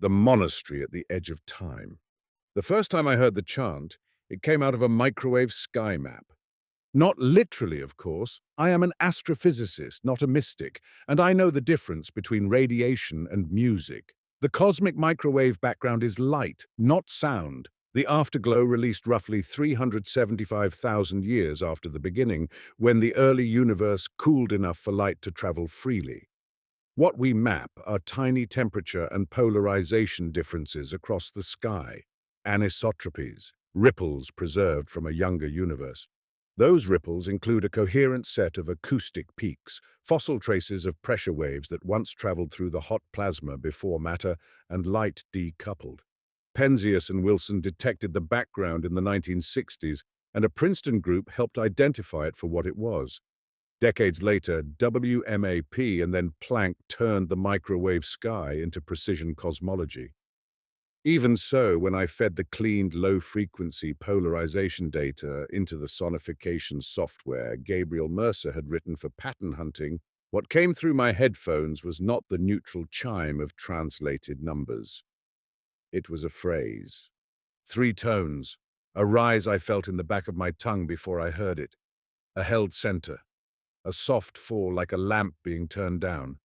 The monastery at the edge of time. The first time I heard the chant, it came out of a microwave sky map. Not literally, of course. I am an astrophysicist, not a mystic, and I know the difference between radiation and music. The cosmic microwave background is light, not sound. The afterglow released roughly 375,000 years after the beginning, when the early universe cooled enough for light to travel freely. What we map are tiny temperature and polarization differences across the sky, anisotropies, ripples preserved from a younger universe. Those ripples include a coherent set of acoustic peaks, fossil traces of pressure waves that once traveled through the hot plasma before matter and light decoupled. Penzias and Wilson detected the background in the 1960s, and a Princeton group helped identify it for what it was. Decades later, WMAP and then Planck turned the microwave sky into precision cosmology. Even so, when I fed the cleaned low-frequency polarization data into the sonification software Gabriel Mercer had written for pattern hunting, what came through my headphones was not the neutral chime of translated numbers. It was a phrase. 3 tones, a rise I felt in the back of my tongue before I heard it, a held center, a soft fall like a lamp being turned down.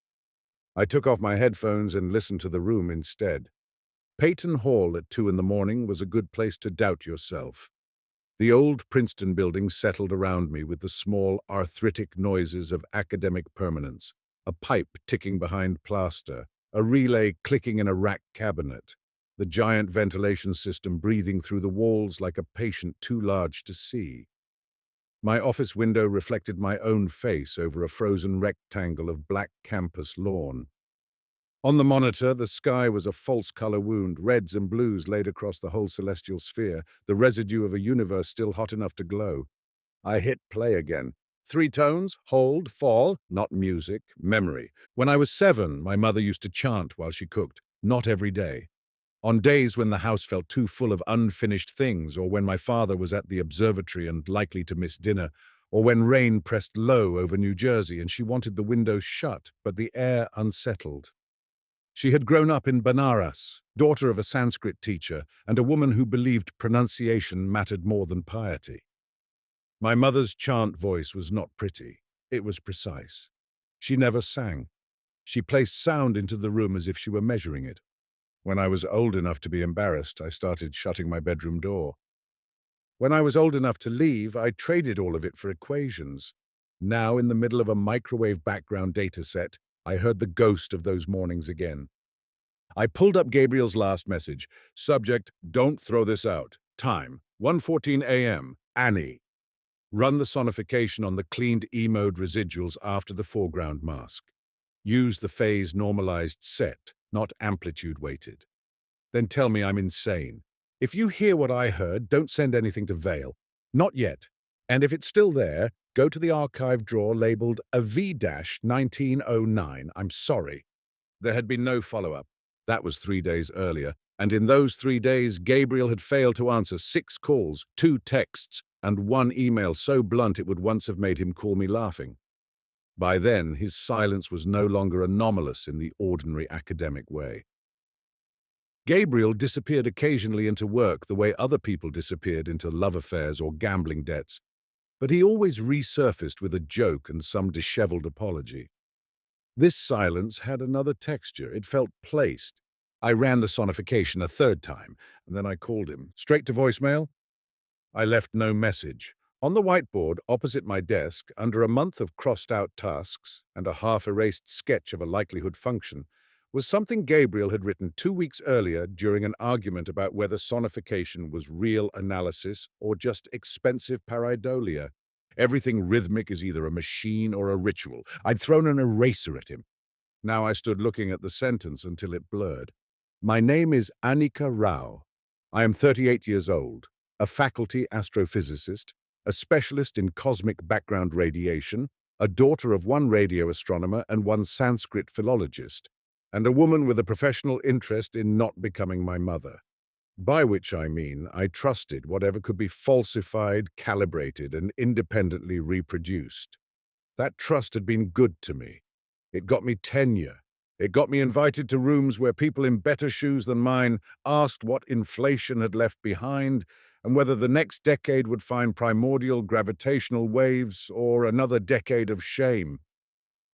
I took off my headphones and listened to the room instead. Peyton Hall at 2 in the morning was a good place to doubt yourself. The old Princeton building settled around me with the small, arthritic noises of academic permanence, a pipe ticking behind plaster, a relay clicking in a rack cabinet, the giant ventilation system breathing through the walls like a patient too large to see. My office window reflected my own face over a frozen rectangle of black campus lawn. On the monitor, the sky was a false color wound, reds and blues laid across the whole celestial sphere, the residue of a universe still hot enough to glow. I hit play again. 3 tones, hold, fall, not music, memory. When I was 7, my mother used to chant while she cooked, not every day. On days when the house felt too full of unfinished things, or when my father was at the observatory and likely to miss dinner, or when rain pressed low over New Jersey and she wanted the windows shut but the air unsettled. She had grown up in Benares, daughter of a Sanskrit teacher and a woman who believed pronunciation mattered more than piety. My mother's chant voice was not pretty. It was precise. She never sang. She placed sound into the room as if she were measuring it. When I was old enough to be embarrassed, I started shutting my bedroom door. When I was old enough to leave, I traded all of it for equations. Now, in the middle of a microwave background data set, I heard the ghost of those mornings again. I pulled up Gabriel's last message. Subject, don't throw this out. Time, 1:14 a.m. Annie. Run the sonification on the cleaned E-mode residuals after the foreground mask. Use the phase normalized set, not amplitude weighted. Then tell me I'm insane. If you hear what I heard, don't send anything to Vale. Not yet. And if it's still there, go to the archive drawer labeled a V-1909. I'm sorry. There had been no follow-up. That was 3 days earlier, and in those 3 days, Gabriel had failed to answer 6 calls, 2 texts, and 1 email so blunt it would once have made him call me laughing. By then, his silence was no longer anomalous in the ordinary academic way. Gabriel disappeared occasionally into work the way other people disappeared into love affairs or gambling debts, but he always resurfaced with a joke and some disheveled apology. This silence had another texture. It felt placed. I ran the sonification a 3rd time, and then I called him. Straight to voicemail? I left no message. On the whiteboard opposite my desk, under a month of crossed-out tasks and a half-erased sketch of a likelihood function, was something Gabriel had written 2 weeks earlier during an argument about whether sonification was real analysis or just expensive pareidolia. Everything rhythmic is either a machine or a ritual. I'd thrown an eraser at him. Now I stood looking at the sentence until it blurred. My name is Anika Rao. I am 38 years old, a faculty astrophysicist, a specialist in cosmic background radiation, a daughter of 1 radio astronomer and 1 Sanskrit philologist, and a woman with a professional interest in not becoming my mother. By which I mean I trusted whatever could be falsified, calibrated, and independently reproduced. That trust had been good to me. It got me tenure. It got me invited to rooms where people in better shoes than mine asked what inflation had left behind and whether the next decade would find primordial gravitational waves or another decade of shame.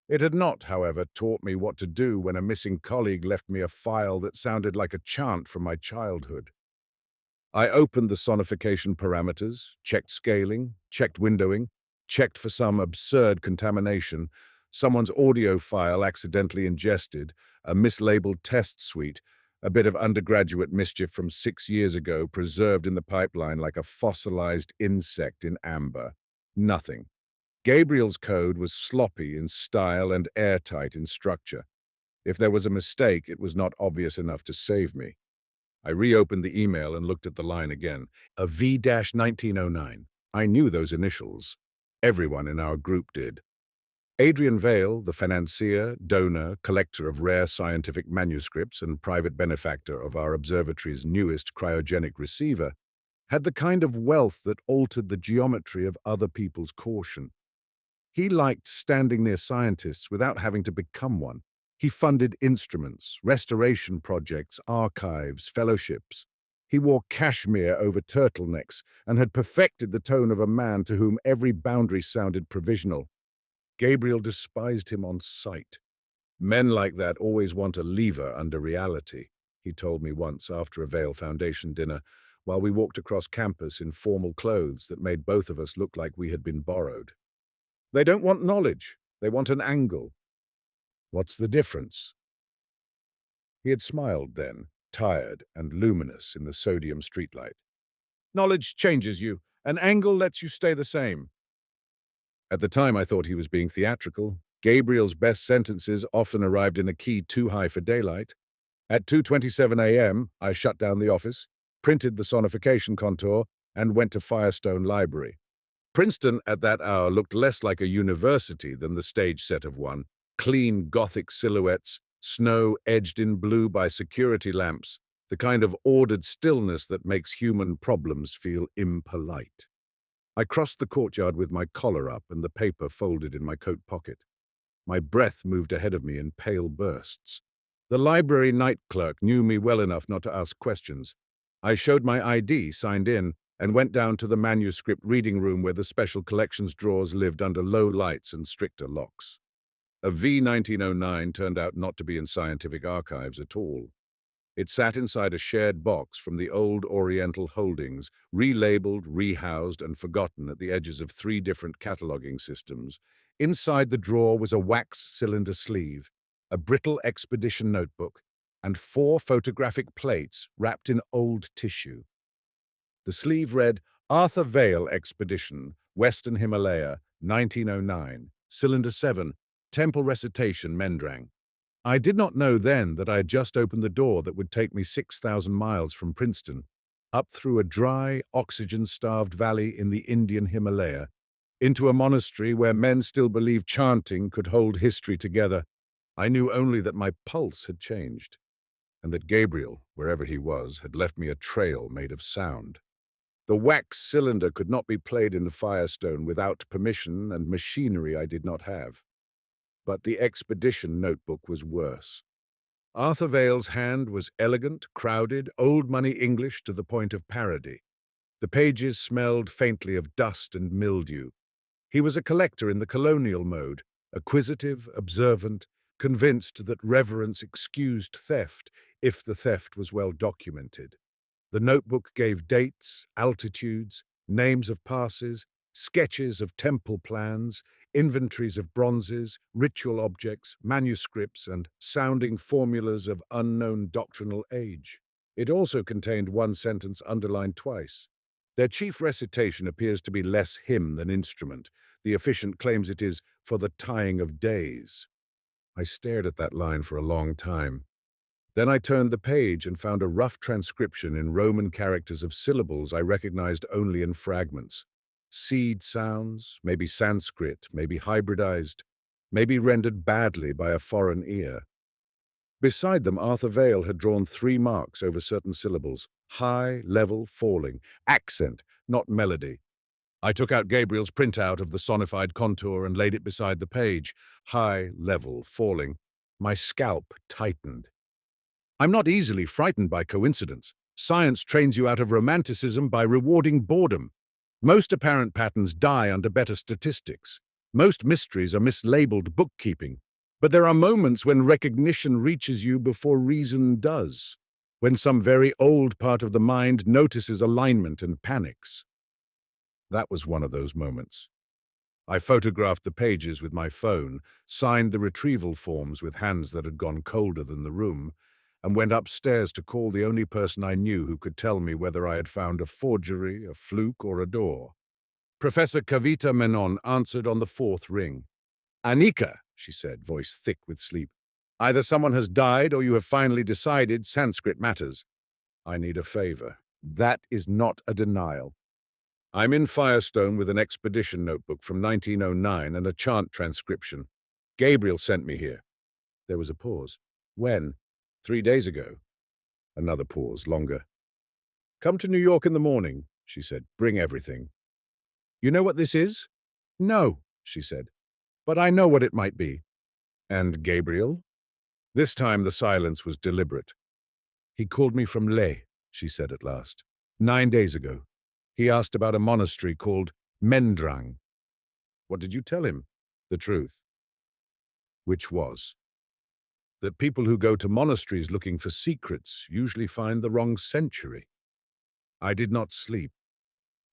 It had not, however, taught me what to do when a missing colleague left me a file that sounded like a chant from my childhood. I opened the sonification parameters, checked scaling, checked windowing, checked for some absurd contamination, someone's audio file accidentally ingested, a mislabeled test suite, a bit of undergraduate mischief from 6 years ago preserved in the pipeline like a fossilized insect in amber. Nothing. Gabriel's code was sloppy in style and airtight in structure. If there was a mistake, it was not obvious enough to save me. I reopened the email and looked at the line again. A V-1909. I knew those initials. Everyone in our group did. Adrian Vale, the financier, donor, collector of rare scientific manuscripts and private benefactor of our observatory's newest cryogenic receiver, had the kind of wealth that altered the geometry of other people's caution. He liked standing near scientists without having to become one. He funded instruments, restoration projects, archives, fellowships. He wore cashmere over turtlenecks and had perfected the tone of a man to whom every boundary sounded provisional. Gabriel despised him on sight. Men like that always want a lever under reality, he told me once after a Vale Foundation dinner, while we walked across campus in formal clothes that made both of us look like we had been borrowed. They don't want knowledge, they want an angle. What's the difference? He had smiled then, tired and luminous in the sodium streetlight. Knowledge changes you. An angle lets you stay the same. At the time, I thought he was being theatrical. Gabriel's best sentences often arrived in a key too high for daylight. At 2:27 a.m., I shut down the office, printed the sonification contour, and went to Firestone Library. Princeton at that hour looked less like a university than the stage set of one. Clean Gothic silhouettes, snow edged in blue by security lamps, the kind of ordered stillness that makes human problems feel impolite. I crossed the courtyard with my collar up and the paper folded in my coat pocket. My breath moved ahead of me in pale bursts. The library night clerk knew me well enough not to ask questions. I showed my ID, signed in, and went down to the manuscript reading room where the special collections drawers lived under low lights and stricter locks. A V-1909 turned out not to be in scientific archives at all. It sat inside a shared box from the old Oriental holdings, relabeled, rehoused, and forgotten at the edges of 3 different cataloging systems. Inside the drawer was a wax cylinder sleeve, a brittle expedition notebook, and 4 photographic plates wrapped in old tissue. The sleeve read, Arthur Vale Expedition, Western Himalaya, 1909, Cylinder 7, Temple Recitation, Menrang. I did not know then that I had just opened the door that would take me 6,000 miles from Princeton, up through a dry, oxygen-starved valley in the Indian Himalaya, into a monastery where men still believed chanting could hold history together. I knew only that my pulse had changed, and that Gabriel, wherever he was, had left me a trail made of sound. The wax cylinder could not be played in the Firestone without permission and machinery I did not have. But the expedition notebook was worse. Arthur Vale's hand was elegant, crowded, old-money English to the point of parody. The pages smelled faintly of dust and mildew. He was a collector in the colonial mode, acquisitive, observant, convinced that reverence excused theft if the theft was well documented. The notebook gave dates, altitudes, names of passes, sketches of temple plans, inventories of bronzes, ritual objects, manuscripts, and sounding formulas of unknown doctrinal age. It also contained 1 sentence underlined twice. Their chief recitation appears to be less hymn than instrument. The officiant claims it is for the tying of days. I stared at that line for a long time. Then I turned the page and found a rough transcription in Roman characters of syllables I recognized only in fragments. Seed sounds, maybe Sanskrit, maybe hybridized, maybe rendered badly by a foreign ear. Beside them, Arthur Vale had drawn 3 marks over certain syllables: high, level, falling, accent, not melody. I took out Gabriel's printout of the sonified contour and laid it beside the page. High, level, falling. My scalp tightened. I'm not easily frightened by coincidence. Science trains you out of romanticism by rewarding boredom. Most apparent patterns die under better statistics. Most mysteries are mislabeled bookkeeping. But there are moments when recognition reaches you before reason does, when some very old part of the mind notices alignment and panics. That was one of those moments. I photographed the pages with my phone, signed the retrieval forms with hands that had gone colder than the room, and went upstairs to call the only person I knew who could tell me whether I had found a forgery, a fluke, or a door. Professor Kavita Menon answered on the fourth ring. "Anika," she said, voice thick with sleep. "Either someone has died or you have finally decided Sanskrit matters. I need a favor. That is not a denial. I'm in Firestone with an expedition notebook from 1909 and a chant transcription. Gabriel sent me here." There was a pause. "When?" "3 days ago." Another pause, longer. "Come to New York in the morning," she said. "Bring everything." "You know what this is?" "No," she said. "But I know what it might be." "And Gabriel?" This time the silence was deliberate. "He called me from Leh," she said at last. 9 days ago. He asked about a monastery called Menrang." "What did you tell him?" "The truth." Which was that people who go to monasteries looking for secrets usually find the wrong century. I did not sleep.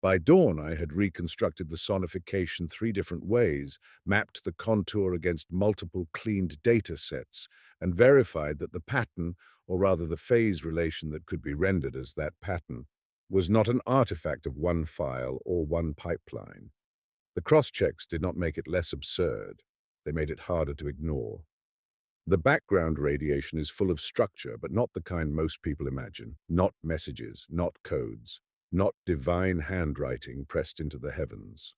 By dawn, I had reconstructed the sonification 3 different ways, mapped the contour against multiple cleaned data sets, and verified that the pattern, or rather the phase relation that could be rendered as that pattern, was not an artifact of one file or one pipeline. The cross-checks did not make it less absurd. They made it harder to ignore. The background radiation is full of structure, but not the kind most people imagine. Not messages, not codes, not divine handwriting pressed into the heavens.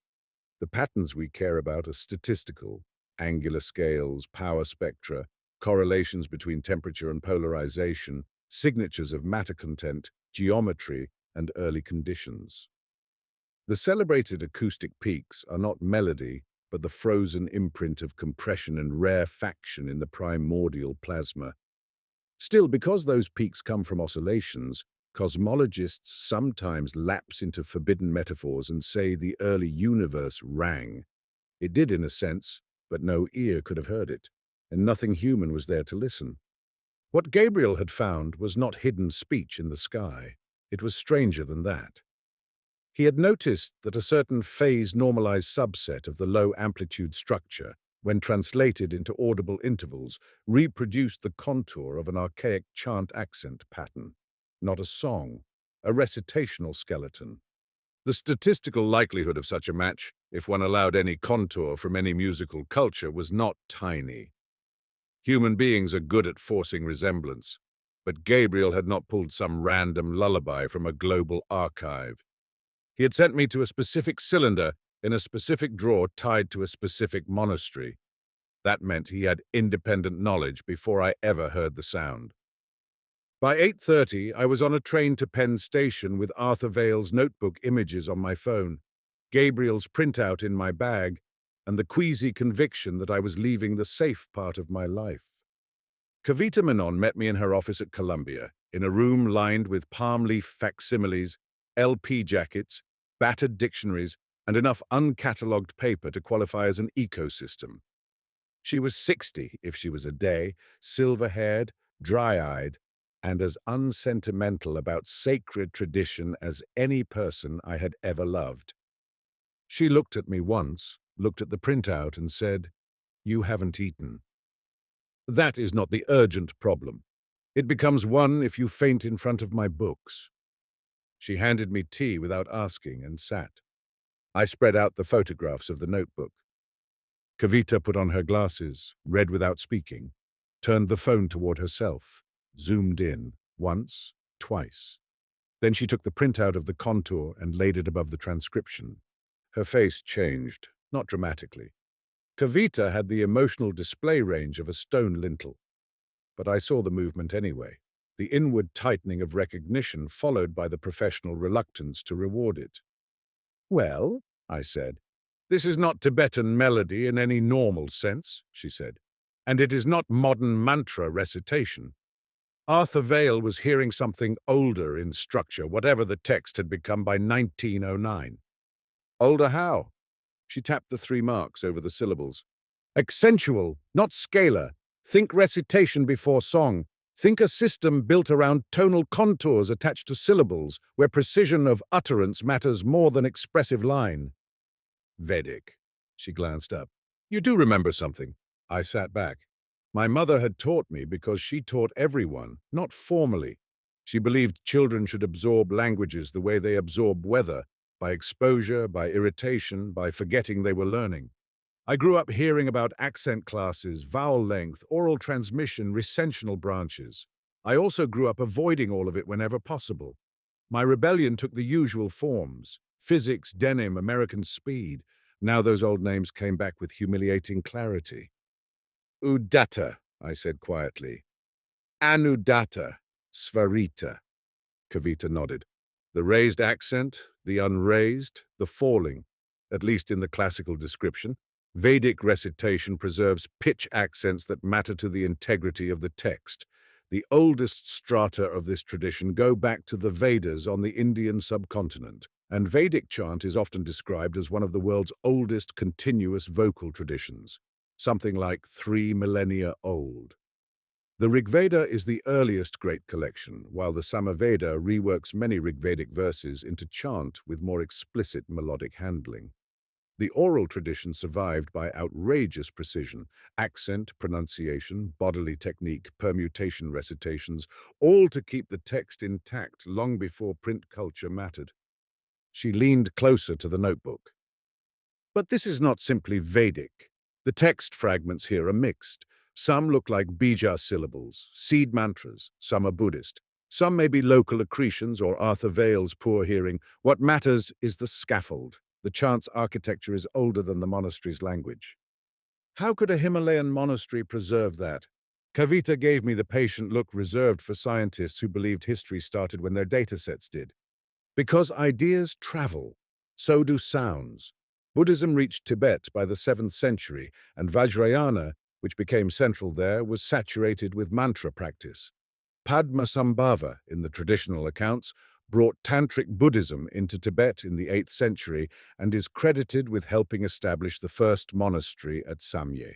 The patterns we care about are statistical, angular scales, power spectra, correlations between temperature and polarization, signatures of matter content, geometry, and early conditions. The celebrated acoustic peaks are not melody, but the frozen imprint of compression and rarefaction in the primordial plasma. Still, because those peaks come from oscillations, cosmologists sometimes lapse into forbidden metaphors and say the early universe rang. It did in a sense, but no ear could have heard it, and nothing human was there to listen. What Gabriel had found was not hidden speech in the sky. It was stranger than that. He had noticed that a certain phase-normalized subset of the low-amplitude structure, when translated into audible intervals, reproduced the contour of an archaic chant accent pattern. Not a song, a recitational skeleton. The statistical likelihood of such a match, if one allowed any contour from any musical culture, was not tiny. Human beings are good at forcing resemblance, but Gabriel had not pulled some random lullaby from a global archive. He had sent me to a specific cylinder in a specific drawer tied to a specific monastery. That meant he had independent knowledge before I ever heard the sound. By 8:30, I was on a train to Penn Station with Arthur Vale's notebook images on my phone, Gabriel's printout in my bag, and the queasy conviction that I was leaving the safe part of my life. Kavita Menon met me in her office at Columbia, in a room lined with palm leaf facsimiles, LP jackets, battered dictionaries, and enough uncatalogued paper to qualify as an ecosystem. She was 60 if she was a day, silver-haired, dry-eyed, and as unsentimental about sacred tradition as any person I had ever loved. She looked at me once, looked at the printout, and said, "You haven't eaten." That is not the urgent problem. It becomes one if you faint in front of my books. She handed me tea without asking and sat. I spread out the photographs of the notebook. Kavita put on her glasses, read without speaking, turned the phone toward herself, zoomed in, once, twice. Then she took the printout of the contour and laid it above the transcription. Her face changed, not dramatically. Kavita had the emotional display range of a stone lintel. But I saw the movement anyway, the inward tightening of recognition followed by the professional reluctance to reward it. "Well," I said. "This is not Tibetan melody in any normal sense," she said. And it is not modern mantra recitation. Arthur Vale was hearing something older in structure, whatever the text had become by 1909. Older how? She tapped the 3 marks over the syllables. Accentual, not scalar. Think recitation before song. Think a system built around tonal contours attached to syllables, where precision of utterance matters more than expressive line. Vedic. She glanced up. You do remember something. I sat back. My mother had taught me because she taught everyone, not formally. She believed children should absorb languages the way they absorb weather, by exposure, by irritation, by forgetting they were learning. I grew up hearing about accent classes, vowel length, oral transmission, recensional branches. I also grew up avoiding all of it whenever possible. My rebellion took the usual forms: physics, denim, American speed. Now those old names came back with humiliating clarity. Udatta, I said quietly. Anudatta, Svarita. Kavita nodded. The raised accent, the unraised, the falling, at least in the classical description. Vedic recitation preserves pitch accents that matter to the integrity of the text. The oldest strata of this tradition go back to the Vedas on the Indian subcontinent, and Vedic chant is often described as one of the world's oldest continuous vocal traditions, something like 3 millennia old. The Rigveda is the earliest great collection, while the Samaveda reworks many Rigvedic verses into chant with more explicit melodic handling. The oral tradition survived by outrageous precision: accent, pronunciation, bodily technique, permutation recitations, all to keep the text intact long before print culture mattered. She leaned closer to the notebook. But this is not simply Vedic. The text fragments here are mixed. Some look like bija syllables, seed mantras. Some are Buddhist. Some may be local accretions or Arthur Vale's poor hearing. What matters is the scaffold. The chant's architecture is older than the monastery's language. How could a Himalayan monastery preserve that? Kavita gave me the patient look reserved for scientists who believed history started when their datasets did. Because ideas travel, so do sounds. Buddhism reached Tibet by the 7th century, and Vajrayana, which became central there, was saturated with mantra practice. Padmasambhava, in the traditional accounts, brought Tantric Buddhism into Tibet in the 8th century and is credited with helping establish the first monastery at Samye.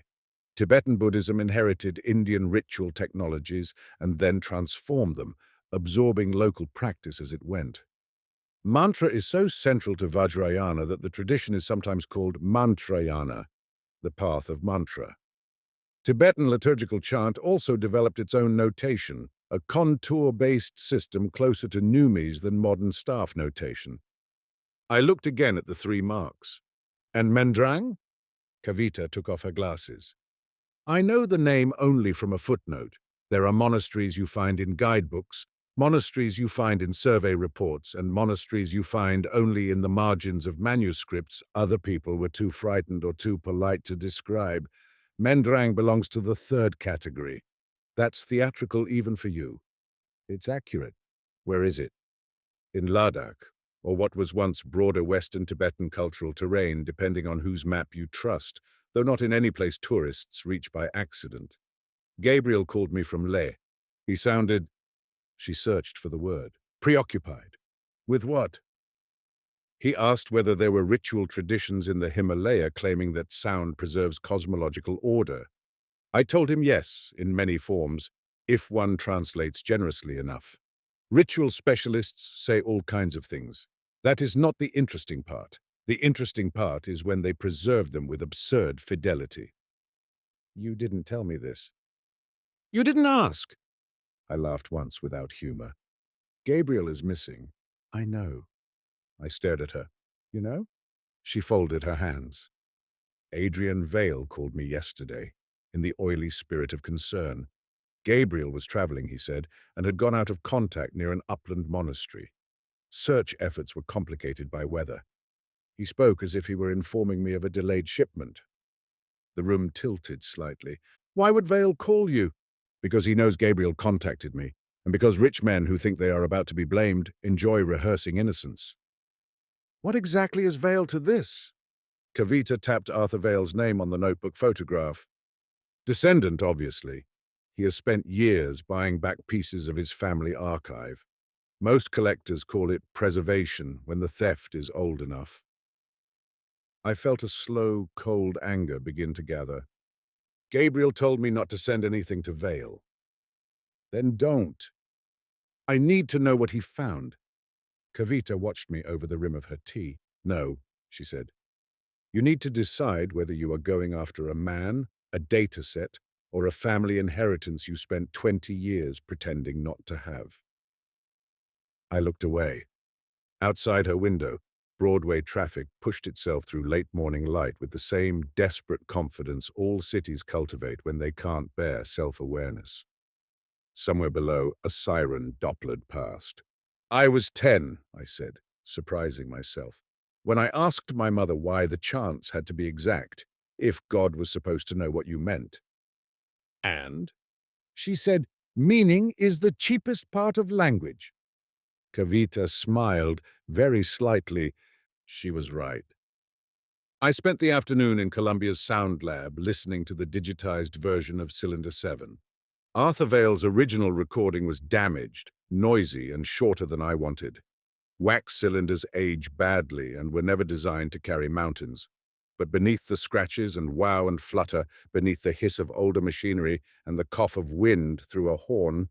Tibetan Buddhism inherited Indian ritual technologies and then transformed them, absorbing local practice as it went. Mantra is so central to Vajrayana that the tradition is sometimes called Mantrayana, the path of mantra. Tibetan liturgical chant also developed its own notation, a contour-based system closer to numis than modern staff notation. I looked again at the 3 marks. And Menrang? Kavita took off her glasses. I know the name only from a footnote. There are monasteries you find in guidebooks, monasteries you find in survey reports, and monasteries you find only in the margins of manuscripts other people were too frightened or too polite to describe. Menrang belongs to the 3rd category. That's theatrical even for you. It's accurate. Where is it? In Ladakh, or what was once broader Western Tibetan cultural terrain, depending on whose map you trust, though not in any place tourists reach by accident. Gabriel called me from Leh. He sounded— She searched for the word. Preoccupied. With what? He asked whether there were ritual traditions in the Himalaya claiming that sound preserves cosmological order. I told him yes, in many forms, if one translates generously enough. Ritual specialists say all kinds of things. That is not the interesting part. The interesting part is when they preserve them with absurd fidelity. You didn't tell me this. You didn't ask. I laughed once without humor. Gabriel is missing. I know. I stared at her. You know? She folded her hands. Adrian Vale called me yesterday, in the oily spirit of concern. Gabriel was traveling, he said, and had gone out of contact near an upland monastery. Search efforts were complicated by weather. He spoke as if he were informing me of a delayed shipment. The room tilted slightly. Why would Vale call you? Because he knows Gabriel contacted me, and because rich men who think they are about to be blamed enjoy rehearsing innocence. What exactly is Vale to this? Kavita tapped Arthur Vale's name on the notebook photograph. Descendant, obviously. He has spent years buying back pieces of his family archive. Most collectors call it preservation when the theft is old enough. I felt a slow, cold anger begin to gather. Gabriel told me not to send anything to Vale. Then don't. I need to know what he found. Kavita watched me over the rim of her tea. No, she said. You need to decide whether you are going after a man, a data set, or a family inheritance you spent 20 years pretending not to have. I looked away. Outside her window, Broadway traffic pushed itself through late morning light with the same desperate confidence all cities cultivate when they can't bear self-awareness. Somewhere below, a siren Doppled past. I was 10, I said, surprising myself, when I asked my mother why the chants had to be exact, if God was supposed to know what you meant. And? She said, meaning is the cheapest part of language. Kavita smiled very slightly. She was right. I spent the afternoon in Columbia's Sound Lab listening to the digitized version of Cylinder 7. Arthur Vale's original recording was damaged, noisy, and shorter than I wanted. Wax cylinders age badly and were never designed to carry mountains. But beneath the scratches and wow and flutter, beneath the hiss of older machinery and the cough of wind through a horn,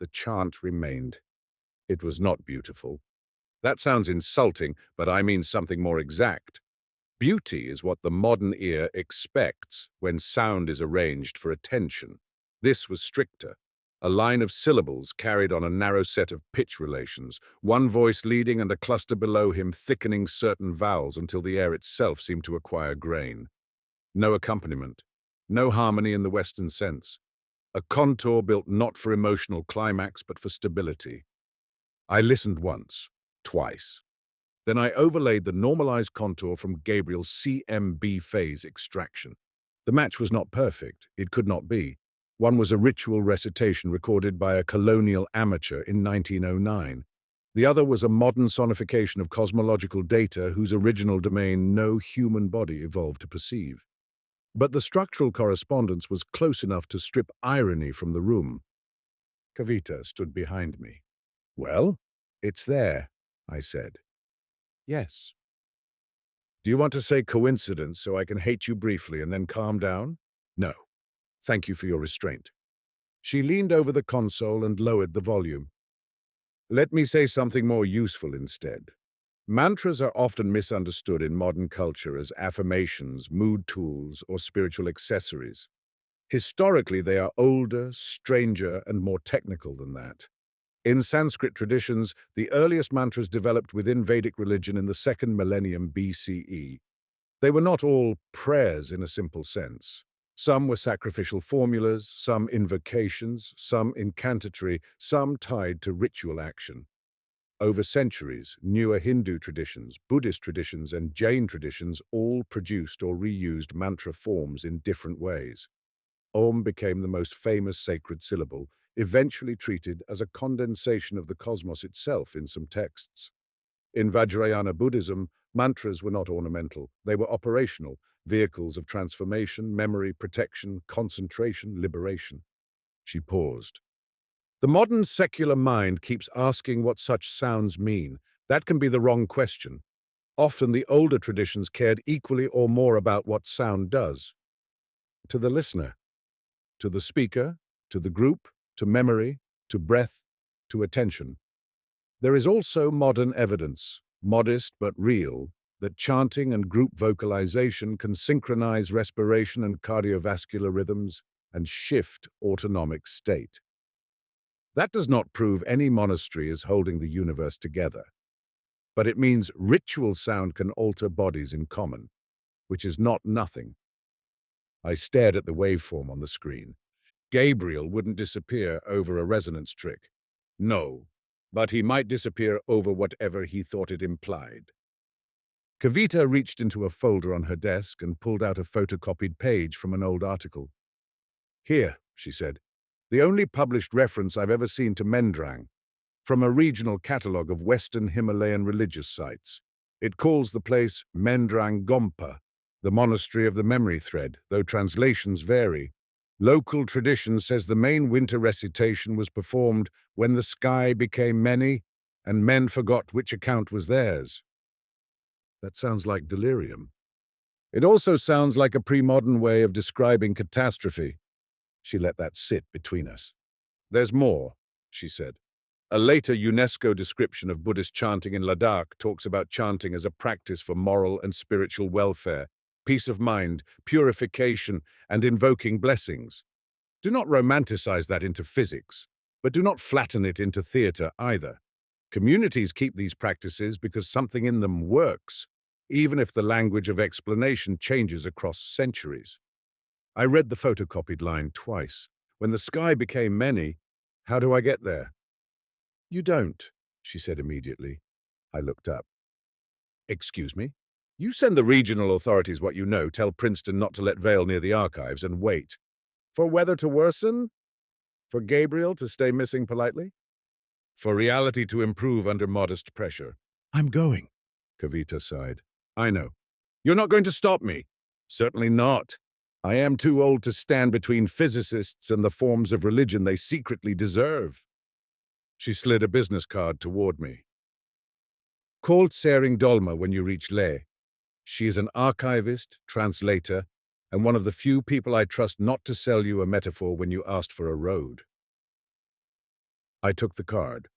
the chant remained. It was not beautiful. That sounds insulting, but I mean something more exact. Beauty is what the modern ear expects when sound is arranged for attention. This was stricter. A line of syllables carried on a narrow set of pitch relations, one voice leading and a cluster below him thickening certain vowels until the air itself seemed to acquire grain. No accompaniment, no harmony in the Western sense. A contour built not for emotional climax but for stability. I listened once, twice. Then I overlaid the normalized contour from Gabriel's CMB phase extraction. The match was not perfect. It could not be. One was a ritual recitation recorded by a colonial amateur in 1909. The other was a modern sonification of cosmological data whose original domain no human body evolved to perceive. But the structural correspondence was close enough to strip irony from the room. Kavita stood behind me. Well, it's there, I said. Yes. Do you want to say coincidence so I can hate you briefly and then calm down? No. Thank you for your restraint. She leaned over the console and lowered the volume. Let me say something more useful instead. Mantras are often misunderstood in modern culture as affirmations, mood tools, or spiritual accessories. Historically, they are older, stranger, and more technical than that. In Sanskrit traditions, the earliest mantras developed within Vedic religion in the 2nd millennium BCE. They were not all prayers in a simple sense. Some were sacrificial formulas, some invocations, some incantatory, some tied to ritual action. Over centuries, newer Hindu traditions, Buddhist traditions, and Jain traditions all produced or reused mantra forms in different ways. Om became the most famous sacred syllable, eventually treated as a condensation of the cosmos itself in some texts. In Vajrayana Buddhism, mantras were not ornamental, they were operational, vehicles of transformation, memory, protection, concentration, liberation. She paused. The modern secular mind keeps asking what such sounds mean. That can be the wrong question. Often the older traditions cared equally or more about what sound does. To the listener, to the speaker, to the group, to memory, to breath, to attention. There is also modern evidence, modest but real, that chanting and group vocalization can synchronize respiration and cardiovascular rhythms and shift autonomic state. That does not prove any monastery is holding the universe together, but it means ritual sound can alter bodies in common, which is not nothing. I stared at the waveform on the screen. Gabriel wouldn't disappear over a resonance trick. No, but he might disappear over whatever he thought it implied. Kavita reached into a folder on her desk and pulled out a photocopied page from an old article. Here, she said, the only published reference I've ever seen to Menrang, from a regional catalogue of Western Himalayan religious sites. It calls the place Menrang Gompa, the monastery of the memory thread, though translations vary. Local tradition says the main winter recitation was performed when the sky became many and men forgot which account was theirs. That sounds like delirium. It also sounds like a pre-modern way of describing catastrophe. She let that sit between us. There's more, she said. A later UNESCO description of Buddhist chanting in Ladakh talks about chanting as a practice for moral and spiritual welfare, peace of mind, purification, and invoking blessings. Do not romanticize that into physics, but do not flatten it into theater either. Communities keep these practices because something in them works, even if the language of explanation changes across centuries. I read the photocopied line twice. When the sky became many, how do I get there? You don't, she said immediately. I looked up. Excuse me? You send the regional authorities what you know, tell Princeton not to let Vale near the archives, and wait. For weather to worsen? For Gabriel to stay missing politely? For reality to improve under modest pressure. I'm going, Kavita sighed. I know. You're not going to stop me. Certainly not. I am too old to stand between physicists and the forms of religion they secretly deserve. She slid a business card toward me. Call Tsering Dolma when you reach Leh. She is an archivist, translator, and one of the few people I trust not to sell you a metaphor when you asked for a road. I took the card.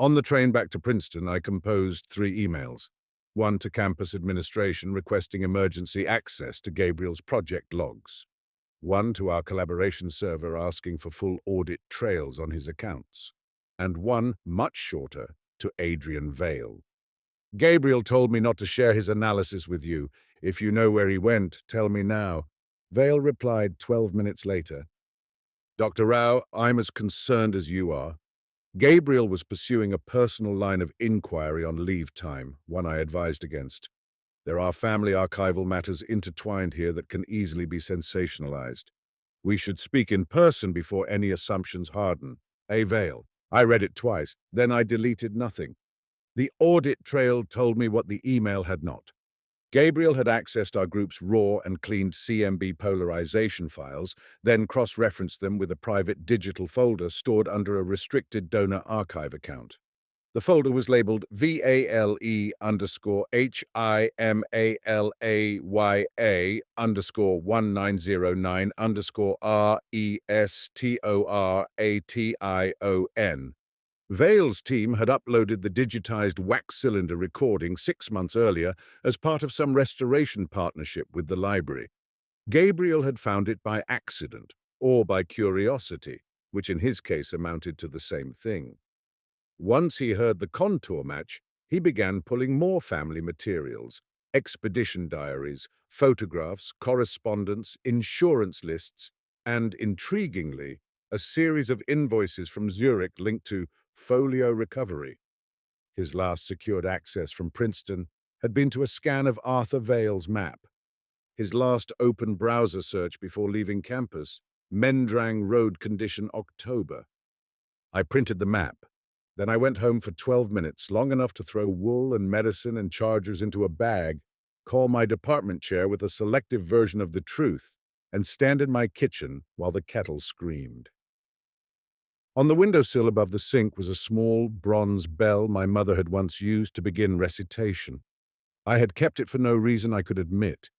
On the train back to Princeton, I composed 3 emails. One to campus administration requesting emergency access to Gabriel's project logs. One to our collaboration server asking for full audit trails on his accounts. And one, much shorter, to Adrian Vale. Gabriel told me not to share his analysis with you. If you know where he went, tell me now. Vale replied 12 minutes later. Dr. Rao, I'm as concerned as you are. Gabriel was pursuing a personal line of inquiry on leave time, one I advised against. There are family archival matters intertwined here that can easily be sensationalized. We should speak in person before any assumptions harden. A Vale. I read it twice, then I deleted nothing. The audit trail told me what the email had not. Gabriel had accessed our group's raw and cleaned CMB polarization files, then cross-referenced them with a private digital folder stored under a restricted donor archive account. The folder was labeled VALE_HIMALAY_RESTORATION. Vale's team had uploaded the digitized wax cylinder recording 6 months earlier as part of some restoration partnership with the library. Gabriel had found it by accident, or by curiosity, which in his case amounted to the same thing. Once he heard the contour match, he began pulling more family materials, expedition diaries, photographs, correspondence, insurance lists, and, intriguingly, a series of invoices from Zurich linked to folio recovery. His last secured access from Princeton had been to a scan of Arthur Vale's map. His last open browser search before leaving campus, Menrang Road Condition October. I printed the map. Then I went home for 12 minutes, long enough to throw wool and medicine and chargers into a bag, call my department chair with a selective version of the truth, and stand in my kitchen while the kettle screamed. On the windowsill above the sink was a small bronze bell my mother had once used to begin recitation. I had kept it for no reason I could admit.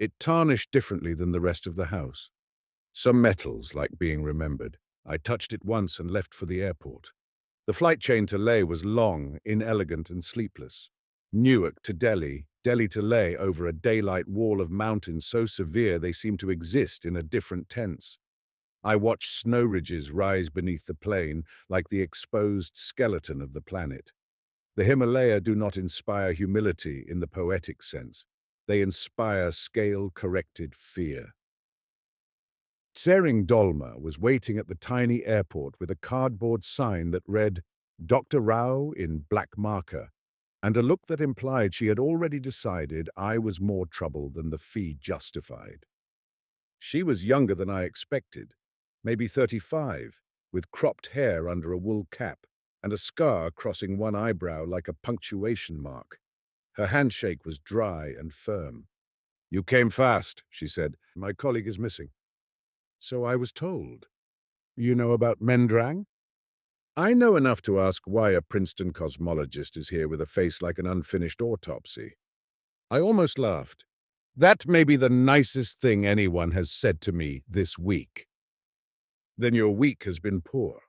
It tarnished differently than the rest of the house. Some metals like being remembered. I touched it once and left for the airport. The flight chain to Leh was long, inelegant, and sleepless. Newark to Delhi, Delhi to Leh over a daylight wall of mountains so severe they seemed to exist in a different tense. I watched snow ridges rise beneath the plain like the exposed skeleton of the planet. The Himalaya do not inspire humility in the poetic sense. They inspire scale-corrected fear. Tsering Dolma was waiting at the tiny airport with a cardboard sign that read, Dr. Rao in black marker, and a look that implied she had already decided I was more trouble than the fee justified. She was younger than I expected, maybe 35, with cropped hair under a wool cap and a scar crossing one eyebrow like a punctuation mark. Her handshake was dry and firm. You came fast, she said. My colleague is missing. So I was told. You know about Menrang? I know enough to ask why a Princeton cosmologist is here with a face like an unfinished autopsy. I almost laughed. That may be the nicest thing anyone has said to me this week. Then your week has been poor.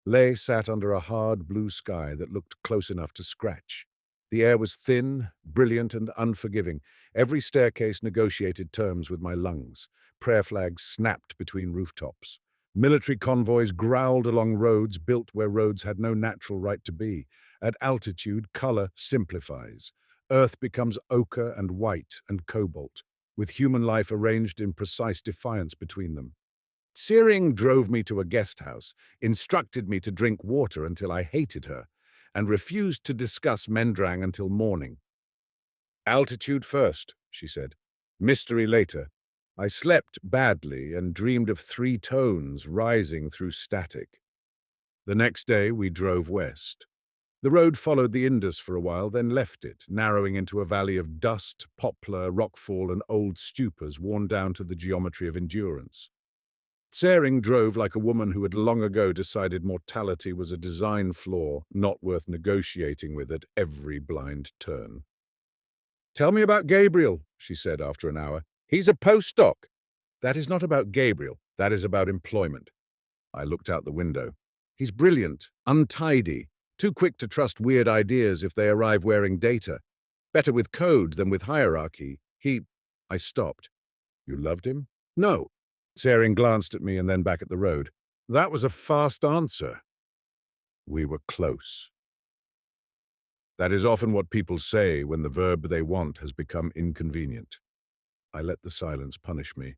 Lay sat under a hard blue sky that looked close enough to scratch. The air was thin, brilliant, and unforgiving. Every staircase negotiated terms with my lungs. Prayer flags snapped between rooftops. Military convoys growled along roads built where roads had no natural right to be. At altitude, color simplifies. Earth becomes ochre and white and cobalt, with human life arranged in precise defiance between them. Searing drove me to a guest house, instructed me to drink water until I hated her, and refused to discuss Mendrang until morning. Altitude first, she said. Mystery later. I slept badly and dreamed of 3 tones rising through static. The next day we drove west. The road followed the Indus for a while, then left it, narrowing into a valley of dust, poplar, rockfall, and old stupors worn down to the geometry of endurance. Tsering drove like a woman who had long ago decided mortality was a design flaw not worth negotiating with at every blind turn. "Tell me about Gabriel," she said after an hour. "He's a postdoc." "That is not about Gabriel. That is about employment." I looked out the window. "He's brilliant, untidy, too quick to trust weird ideas if they arrive wearing data. Better with code than with hierarchy. I stopped. "You loved him?" "No." Tsering glanced at me and then back at the road. "That was a fast answer." "We were close." That is often what people say when the verb they want has become inconvenient. I let the silence punish me.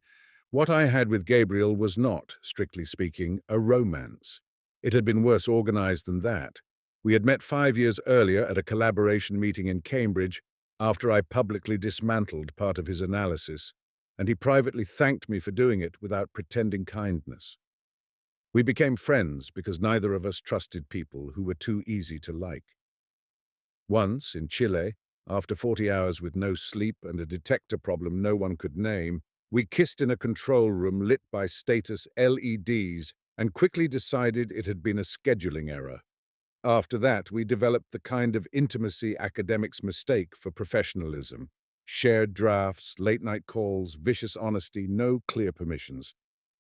What I had with Gabriel was not, strictly speaking, a romance. It had been worse organized than that. We had met 5 years earlier at a collaboration meeting in Cambridge after I publicly dismantled part of his analysis, and he privately thanked me for doing it without pretending kindness. We became friends because neither of us trusted people who were too easy to like. Once, in Chile, after 40 hours with no sleep and a detector problem no one could name, we kissed in a control room lit by status LEDs and quickly decided it had been a scheduling error. After that, we developed the kind of intimacy academics mistake for professionalism. Shared drafts, late-night calls, vicious honesty, no clear permissions.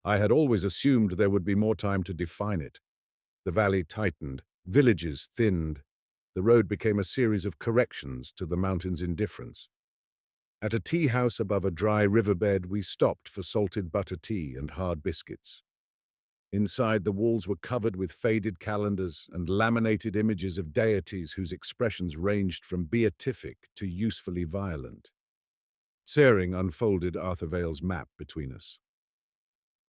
I had always assumed there would be more time to define it. The valley tightened, villages thinned. The road became a series of corrections to the mountain's indifference. At a tea house above a dry riverbed, we stopped for salted butter tea and hard biscuits. Inside, the walls were covered with faded calendars and laminated images of deities whose expressions ranged from beatific to usefully violent. Tsering unfolded Arthur Vale's map between us.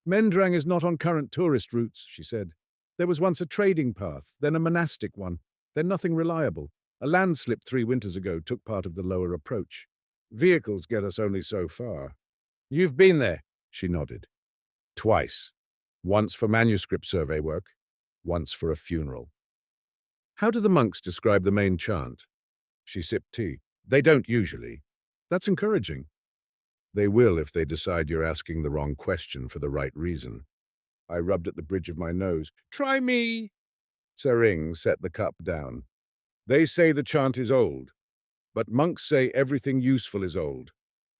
"Mendrang is not on current tourist routes," she said. "There was once a trading path, then a monastic one, then nothing reliable. A landslip 3 winters ago took part of the lower approach. Vehicles get us only so far." "You've been there," she nodded. "Twice. Once for manuscript survey work, once for a funeral." "How do the monks describe the main chant?" She sipped tea. "They don't usually." "That's encouraging." "They will if they decide you're asking the wrong question for the right reason." I rubbed at the bridge of my nose. "Try me." Tsering set the cup down. "They say the chant is old, but monks say everything useful is old.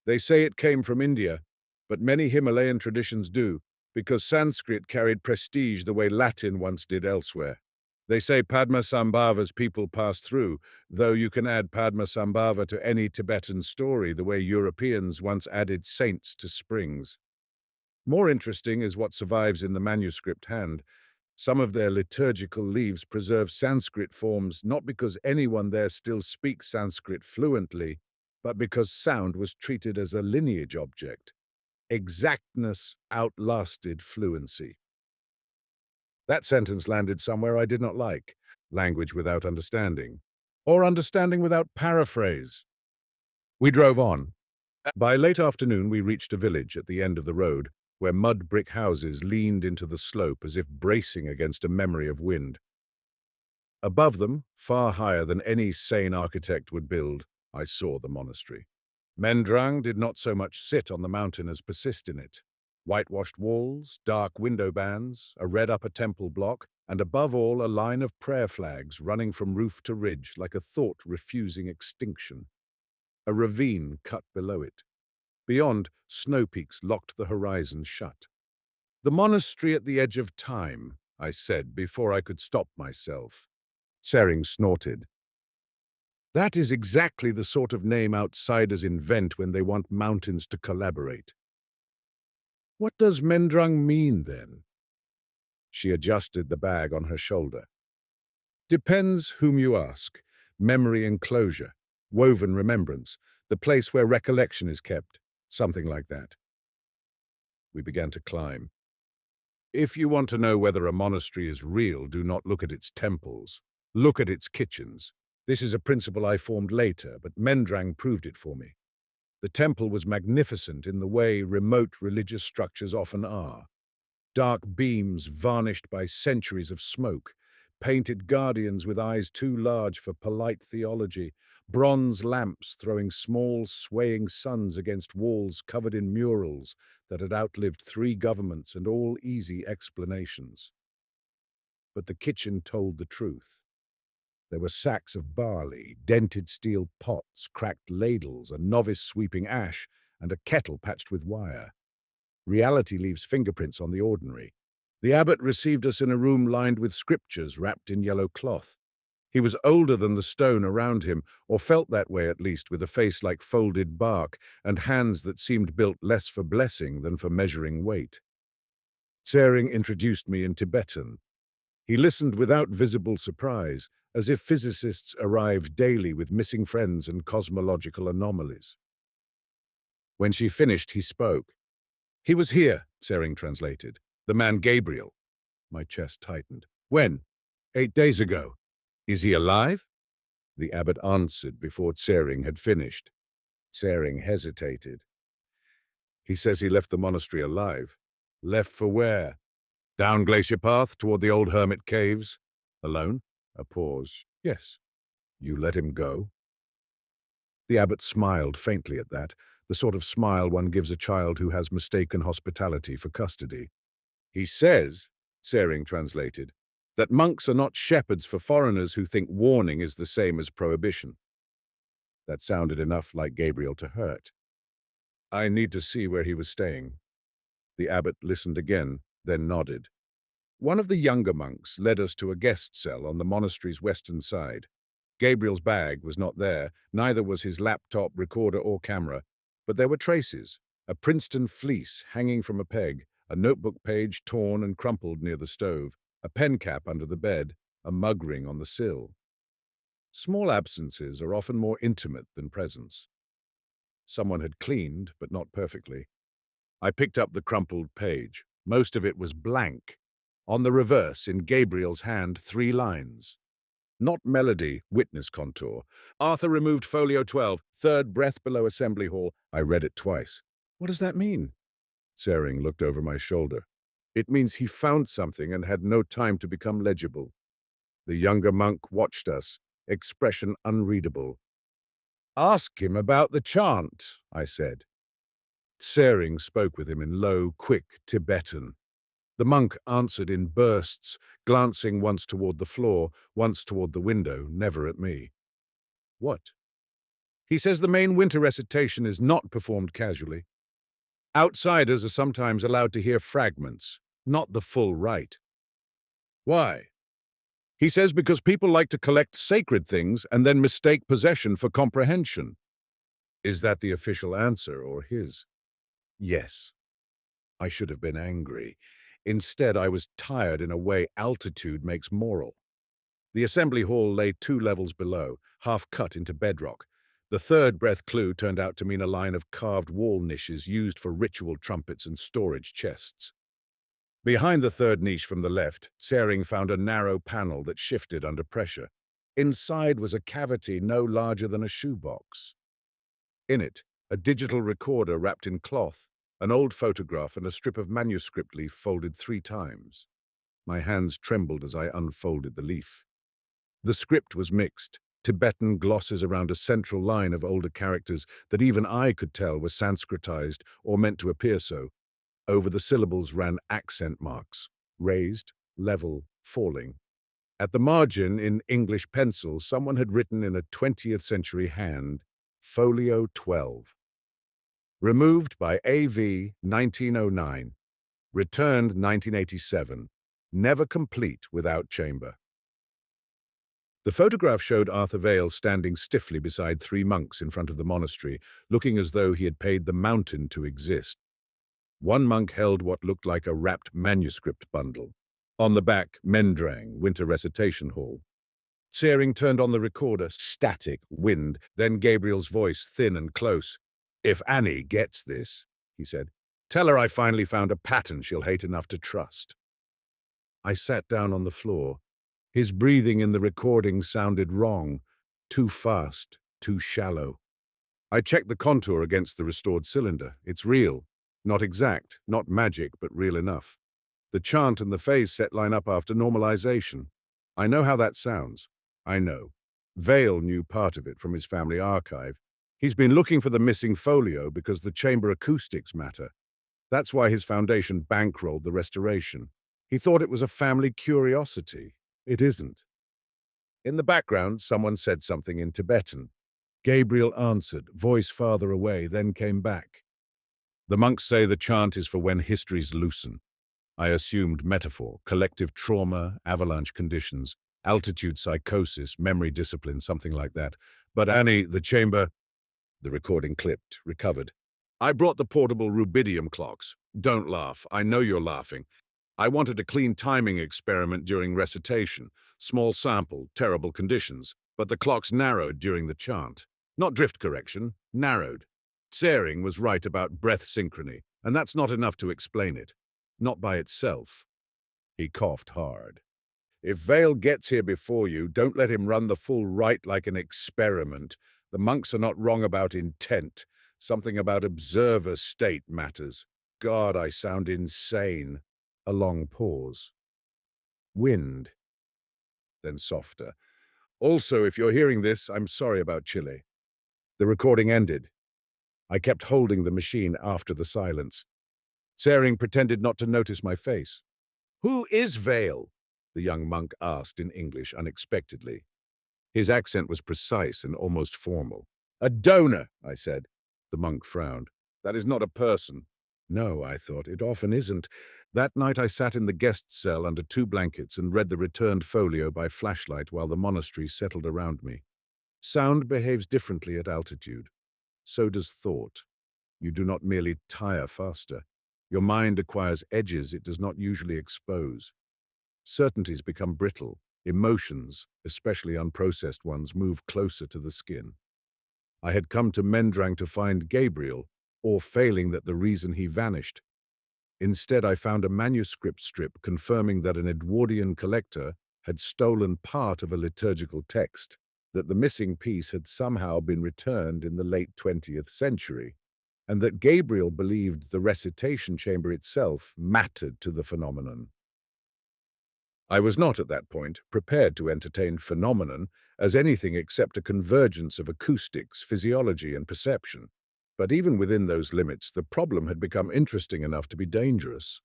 They say it came from India, but many Himalayan traditions do, because Sanskrit carried prestige the way Latin once did elsewhere. They say Padmasambhava's people passed through, though you can add Padmasambhava to any Tibetan story the way Europeans once added saints to springs. More interesting is what survives in the manuscript hand. Some of their liturgical leaves preserve Sanskrit forms not because anyone there still speaks Sanskrit fluently, but because sound was treated as a lineage object. Exactness outlasted fluency. That sentence landed somewhere I did not like. Language without understanding. Or understanding without paraphrase. We drove on. By late afternoon, we reached a village at the end of the road, where mud brick houses leaned into the slope as if bracing against a memory of wind. Above them, far higher than any sane architect would build, I saw the monastery. Menrang did not so much sit on the mountain as persist in it. Whitewashed walls, dark window bands, a red upper temple block, and above all a line of prayer flags running from roof to ridge like a thought refusing extinction. A ravine cut below it. Beyond, snow peaks locked the horizon shut. "The monastery at the edge of time," I said before I could stop myself. Tsering snorted. "That is exactly the sort of name outsiders invent when they want mountains to collaborate." "What does Menrang mean, then?" She adjusted the bag on her shoulder. "Depends whom you ask. Memory enclosure, woven remembrance, the place where recollection is kept, something like that." We began to climb. "If you want to know whether a monastery is real, do not look at its temples. Look at its kitchens. This is a principle I formed later, but Menrang proved it for me. The temple was magnificent in the way remote religious structures often are. Dark beams varnished by centuries of smoke, painted guardians with eyes too large for polite theology, bronze lamps throwing small, swaying suns against walls covered in murals that had outlived 3 governments and all easy explanations. But the kitchen told the truth. There were sacks of barley, dented steel pots, cracked ladles, a novice sweeping ash, and a kettle patched with wire. Reality leaves fingerprints on the ordinary. The abbot received us in a room lined with scriptures wrapped in yellow cloth. He was older than the stone around him, or felt that way at least, with a face like folded bark and hands that seemed built less for blessing than for measuring weight. Tsering introduced me in Tibetan. He listened without visible surprise, as if physicists arrived daily with missing friends and cosmological anomalies. When she finished, he spoke. "He was here," Tsering translated. "The man Gabriel." My chest tightened. "When?" "8 days ago." "Is he alive?" The abbot answered before Tsering had finished. Tsering hesitated. "He says he left the monastery alive." "Left for where?" "Down Glacier Path, toward the old hermit caves." "Alone?" A pause. "Yes." "You let him go?" The abbot smiled faintly at that, the sort of smile one gives a child who has mistaken hospitality for custody. "He says," Tsering translated, "that monks are not shepherds for foreigners who think warning is the same as prohibition." That sounded enough like Gabriel to hurt. "I need to see where he was staying." The abbot listened again, then nodded. "One of the younger monks led us to a guest cell on the monastery's western side. Gabriel's bag was not there, neither was his laptop, recorder, or camera, but there were traces: a Princeton fleece hanging from a peg, a notebook page torn and crumpled near the stove, a pen cap under the bed, a mug ring on the sill. Small absences are often more intimate than presence. Someone had cleaned, but not perfectly. I picked up the crumpled page. Most of it was blank. On the reverse, in Gabriel's hand, 3 lines. "Not melody, witness contour. Arthur removed folio 12, third breath below assembly hall." I read it twice. "What does that mean?" Tsering looked over my shoulder. "It means he found something and had no time to become legible." The younger monk watched us, expression unreadable. "Ask him about the chant," I said. Tsering spoke with him in low, quick Tibetan. The monk answered in bursts, glancing once toward the floor, once toward the window, never at me. "What?" "He says the main winter recitation is not performed casually. Outsiders are sometimes allowed to hear fragments, not the full rite." "Why?" "He says because people like to collect sacred things and then mistake possession for comprehension." Is that the official answer, or his? Yes. I should have been angry. Instead, I was tired in a way altitude makes moral. The assembly hall lay 2 levels below, half cut into bedrock. The third breath clue turned out to mean a line of carved wall niches used for ritual trumpets and storage chests. Behind the third niche from the left, Tsering found a narrow panel that shifted under pressure. Inside was a cavity no larger than a shoebox. In it, a digital recorder wrapped in cloth, an old photograph, and a strip of manuscript leaf folded 3 times. My hands trembled as I unfolded the leaf. The script was mixed, Tibetan glosses around a central line of older characters that even I could tell were Sanskritized or meant to appear so. Over the syllables ran accent marks, raised, level, falling. At the margin, in English pencil, someone had written in a 20th century hand, Folio 12. Removed by AV 1909. Returned 1987. Never complete without chamber. The photograph showed Arthur Vale standing stiffly beside three monks in front of the monastery, looking as though he had paid the mountain to exist. One monk held what looked like a wrapped manuscript bundle. On the back, Menrang, Winter Recitation Hall. Searing turned on the recorder, static, wind, then Gabriel's voice, thin and close. "If Annie gets this," he said, "tell her I finally found a pattern she'll hate enough to trust." I sat down on the floor. His breathing in the recording sounded wrong, too fast, too shallow. I checked the contour against the restored cylinder. It's real. Not exact, not magic, but real enough. The chant and the phase set line up after normalization. I know how that sounds. I know. Vale knew part of it from his family archive. He's been looking for the missing folio because the chamber acoustics matter. That's why his foundation bankrolled the restoration. He thought it was a family curiosity. It isn't. In the background, someone said something in Tibetan. Gabriel answered, voice farther away, then came back. The monks say the chant is for when histories loosen. I assumed metaphor, collective trauma, avalanche conditions, altitude psychosis, memory discipline, something like that. But Annie, the chamber... The recording clipped, recovered. I brought the portable rubidium clocks. Don't laugh. I know you're laughing. I wanted a clean timing experiment during recitation. Small sample, terrible conditions. But the clocks narrowed during the chant. Not drift correction, narrowed. Tsering was right about breath synchrony, and that's not enough to explain it. Not by itself. He coughed hard. If Vale gets here before you, don't let him run the full rite like an experiment. The monks are not wrong about intent. Something about observer state matters. God, I sound insane. A long pause. Wind. Then softer. Also, if you're hearing this, I'm sorry about Chile. The recording ended. I kept holding the machine after the silence. Tsering pretended not to notice my face. Who is Vale? The young monk asked in English unexpectedly. His accent was precise and almost formal. A donor, I said. The monk frowned. That is not a person. No, I thought, it often isn't. That night I sat in the guest cell under 2 blankets and read the returned folio by flashlight while the monastery settled around me. Sound behaves differently at altitude. So does thought. You do not merely tire faster. Your mind acquires edges it does not usually expose. Certainties become brittle. Emotions, especially unprocessed ones, move closer to the skin. I had come to Menrang to find Gabriel, or failing that the reason he vanished. Instead, I found a manuscript strip confirming that an Edwardian collector had stolen part of a liturgical text, that the missing piece had somehow been returned in the late 20th century, and that Gabriel believed the recitation chamber itself mattered to the phenomenon. I was not, at that point, prepared to entertain phenomenon as anything except a convergence of acoustics, physiology, and perception. But even within those limits, the problem had become interesting enough to be dangerous.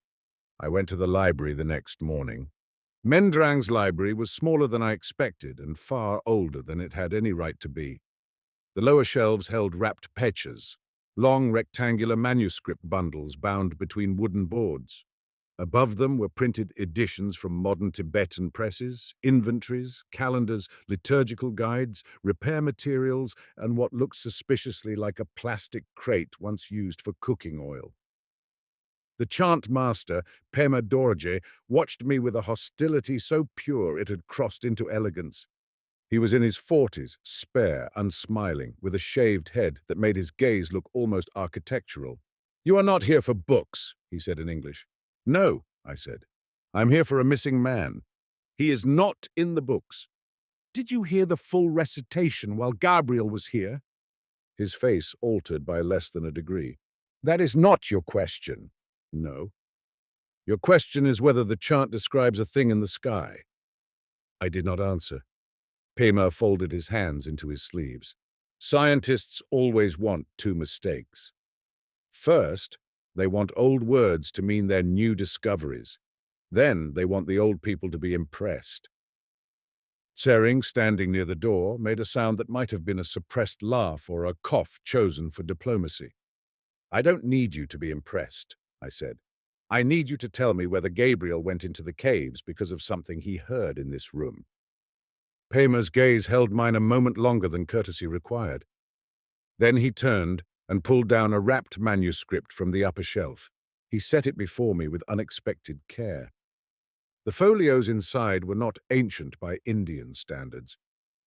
I went to the library the next morning. Mendrang's library was smaller than I expected and far older than it had any right to be. The lower shelves held wrapped pechas, long rectangular manuscript bundles bound between wooden boards. Above them were printed editions from modern Tibetan presses, inventories, calendars, liturgical guides, repair materials, and what looked suspiciously like a plastic crate once used for cooking oil. The chant master, Pema Dorje, watched me with a hostility so pure it had crossed into elegance. He was in his 40s, spare, unsmiling, with a shaved head that made his gaze look almost architectural. "You are not here for books," he said in English. "No," I said. "I'm here for a missing man. He is not in the books." "Did you hear the full recitation while Gabriel was here?" His face altered by less than a degree. "That is not your question." "No." "Your question is whether the chant describes a thing in the sky." I did not answer. Pema folded his hands into his sleeves. "Scientists always want 2 mistakes. First, They want old words to mean their new discoveries. Then they want the old people to be impressed. Tsering, standing near the door, made a sound that might have been a suppressed laugh or a cough chosen for diplomacy. "I don't need you to be impressed," I said. "I need you to tell me whether Gabriel went into the caves because of something he heard in this room." Pema's gaze held mine a moment longer than courtesy required. Then he turned and pulled down a wrapped manuscript from the upper shelf. He set it before me with unexpected care. The folios inside were not ancient by Indian standards,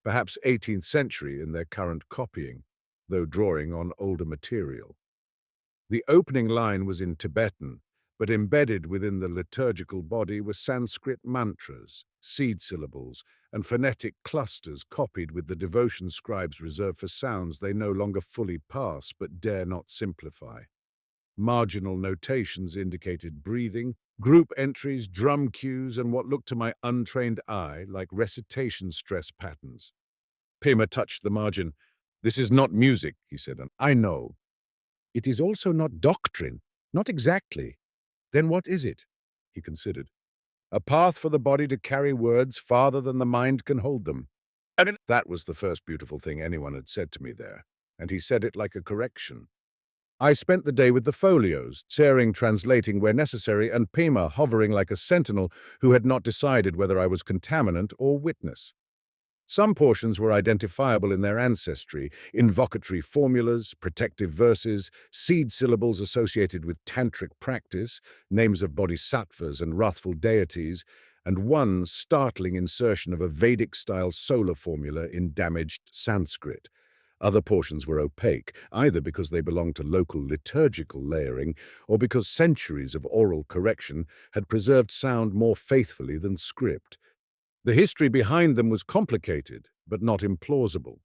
perhaps 18th century in their current copying, though drawing on older material. The opening line was in Tibetan, but embedded within the liturgical body were Sanskrit mantras, seed syllables, and phonetic clusters copied with the devotion scribes reserved for sounds they no longer fully pass but dare not simplify. Marginal notations indicated breathing, group entries, drum cues, and what looked to my untrained eye like recitation stress patterns. Pema touched the margin. "This is not music," he said, "and I know. It is also not doctrine. Not exactly. Then what is it?" He considered. "A path for the body to carry words farther than the mind can hold them." And that was the first beautiful thing anyone had said to me there, and he said it like a correction. I spent the day with the folios, Tsering translating where necessary, and Pema hovering like a sentinel who had not decided whether I was contaminant or witness. Some portions were identifiable in their ancestry, invocatory formulas, protective verses, seed syllables associated with tantric practice, names of bodhisattvas and wrathful deities, and one startling insertion of a Vedic-style solar formula in damaged Sanskrit. Other portions were opaque, either because they belonged to local liturgical layering or because centuries of oral correction had preserved sound more faithfully than script. The history behind them was complicated, but not implausible.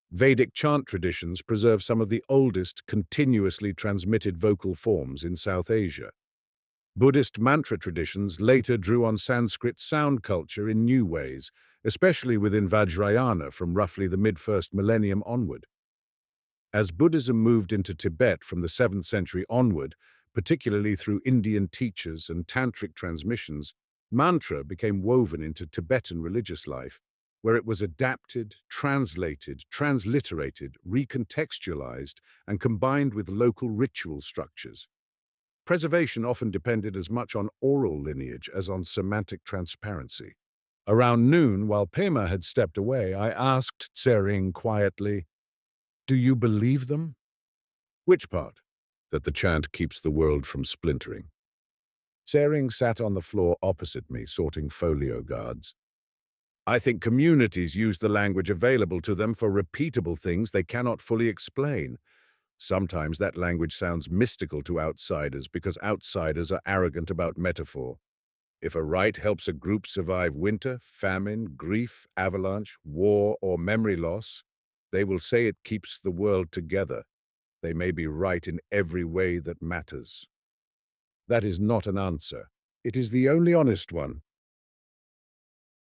Vedic chant traditions preserve some of the oldest continuously transmitted vocal forms in South Asia. Buddhist mantra traditions later drew on Sanskrit sound culture in new ways, especially within Vajrayana from roughly the mid-first millennium onward. As Buddhism moved into Tibet from the 7th century onward, particularly through Indian teachers and tantric transmissions, mantra became woven into Tibetan religious life, where it was adapted, translated, transliterated, recontextualized, and combined with local ritual structures. Preservation often depended as much on oral lineage as on semantic transparency. Around noon, while Pema had stepped away, I asked Tsering quietly, "Do you believe them?" "Which part?" "That the chant keeps the world from splintering." Tsering sat on the floor opposite me, sorting folio guards. "I think communities use the language available to them for repeatable things they cannot fully explain. Sometimes that language sounds mystical to outsiders because outsiders are arrogant about metaphor. If a rite helps a group survive winter, famine, grief, avalanche, war, or memory loss, they will say it keeps the world together. They may be right in every way that matters." "That is not an answer. It is the only honest one."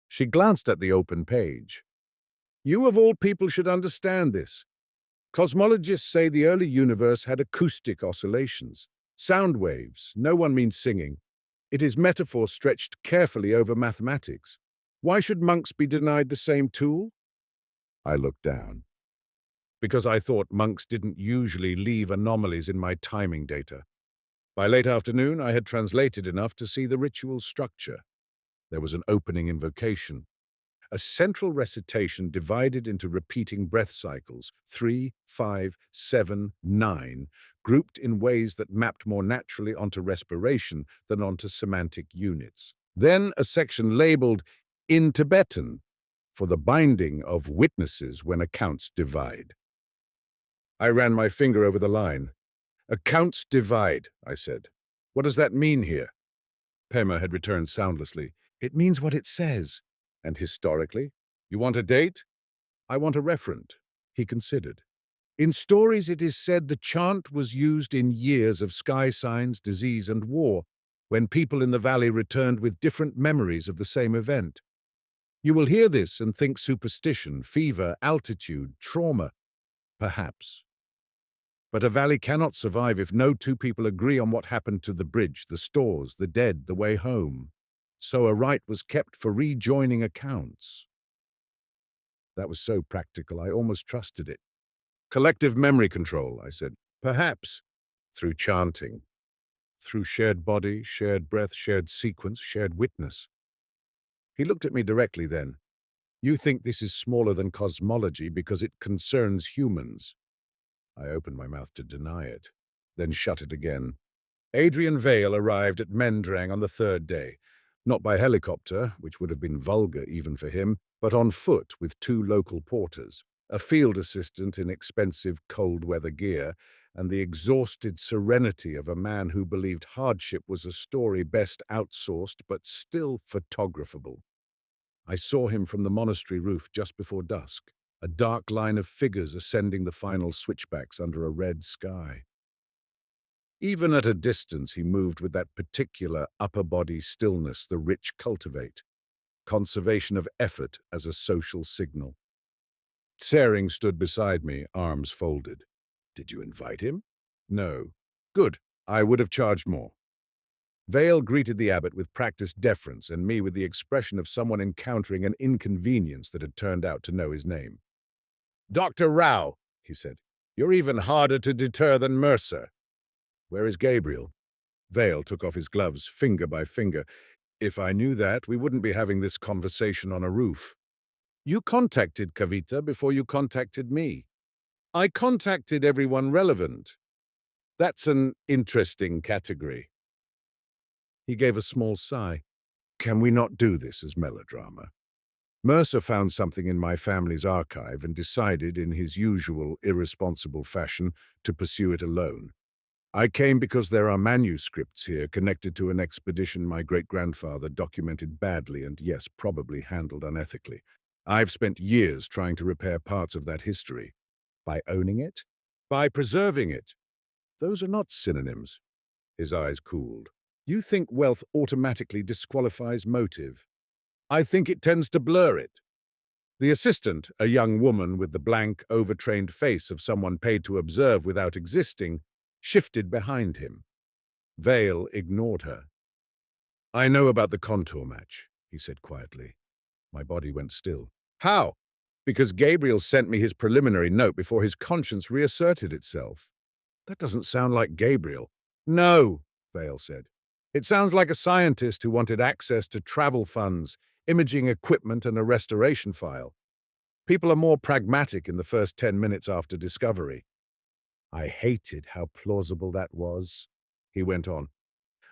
She glanced at the open page. "You of all people should understand this. Cosmologists say the early universe had acoustic oscillations, sound waves. No one means singing. It is metaphor stretched carefully over mathematics. Why should monks be denied the same tool?" I looked down. "Because I thought monks didn't usually leave anomalies in my timing data. By late afternoon, I had translated enough to see the ritual structure. There was an opening invocation, a central recitation divided into repeating breath cycles, 3, 5, 7, 9, grouped in ways that mapped more naturally onto respiration than onto semantic units. Then a section labeled "in Tibetan" for the binding of witnesses when accounts divide. I ran my finger over the line. "Accounts divide," I said. "What does that mean here?" Pema had returned soundlessly. "It means what it says." "And historically? You want a date?" "I want a referent." He considered. "In stories it is said the chant was used in years of sky signs, disease, and war, when people in the valley returned with different memories of the same event. You will hear this and think superstition, fever, altitude, trauma. Perhaps. But a valley cannot survive if no two people agree on what happened to the bridge, the stores, the dead, the way home. So a rite was kept for rejoining accounts. That was so practical, I almost trusted it. Collective memory control, I said. Perhaps. Through chanting. Through shared body, shared breath, shared sequence, shared witness. He looked at me directly then. You think this is smaller than cosmology because it concerns humans. I opened my mouth to deny it, then shut it again. Adrian Vale arrived at Menrang on the third day, not by helicopter, which would have been vulgar even for him, but on foot with two local porters, a field assistant in expensive cold-weather gear, and the exhausted serenity of a man who believed hardship was a story best outsourced but still photographable. I saw him from the monastery roof just before dusk, a dark line of figures ascending the final switchbacks under a red sky. Even at a distance, he moved with that particular upper-body stillness the rich cultivate, conservation of effort as a social signal. Tsering stood beside me, arms folded. Did you invite him? No. Good. I would have charged more. Vale greeted the abbot with practiced deference and me with the expression of someone encountering an inconvenience that had turned out to know his name. Dr. Rao, he said, you're even harder to deter than Mercer. Where is Gabriel? Vale took off his gloves, finger by finger. If I knew that, we wouldn't be having this conversation on a roof. You contacted Kavita before you contacted me. I contacted everyone relevant. That's an interesting category. He gave a small sigh. Can we not do this as melodrama? Mercer found something in my family's archive and decided, in his usual irresponsible fashion, to pursue it alone. I came because there are manuscripts here connected to an expedition my great-grandfather documented badly and, yes, probably handled unethically. I've spent years trying to repair parts of that history. By owning it? By preserving it. Those are not synonyms. His eyes cooled. You think wealth automatically disqualifies motive. I think it tends to blur it. The assistant, a young woman with the blank, overtrained face of someone paid to observe without existing, shifted behind him. Vale ignored her. I know about the contour match, he said quietly. My body went still. How? Because Gabriel sent me his preliminary note before his conscience reasserted itself. That doesn't sound like Gabriel. No, Vale said. It sounds like a scientist who wanted access to travel funds, imaging equipment, and a restoration file. People are more pragmatic in the first 10 minutes after discovery. I hated how plausible that was, he went on.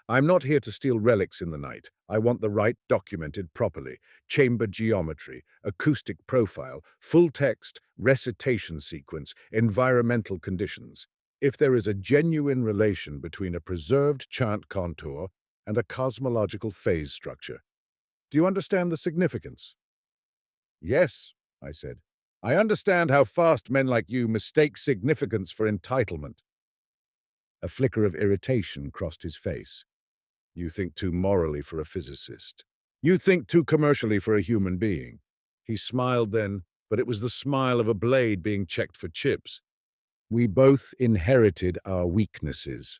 I'm not here to steal relics in the night. I want the rite documented properly. Chamber geometry, acoustic profile, full text, recitation sequence, environmental conditions. If there is a genuine relation between a preserved chant contour and a cosmological phase structure. Do you understand the significance? Yes, I said. I understand how fast men like you mistake significance for entitlement. A flicker of irritation crossed his face. You think too morally for a physicist. You think too commercially for a human being. He smiled then, but it was the smile of a blade being checked for chips. We both inherited our weaknesses.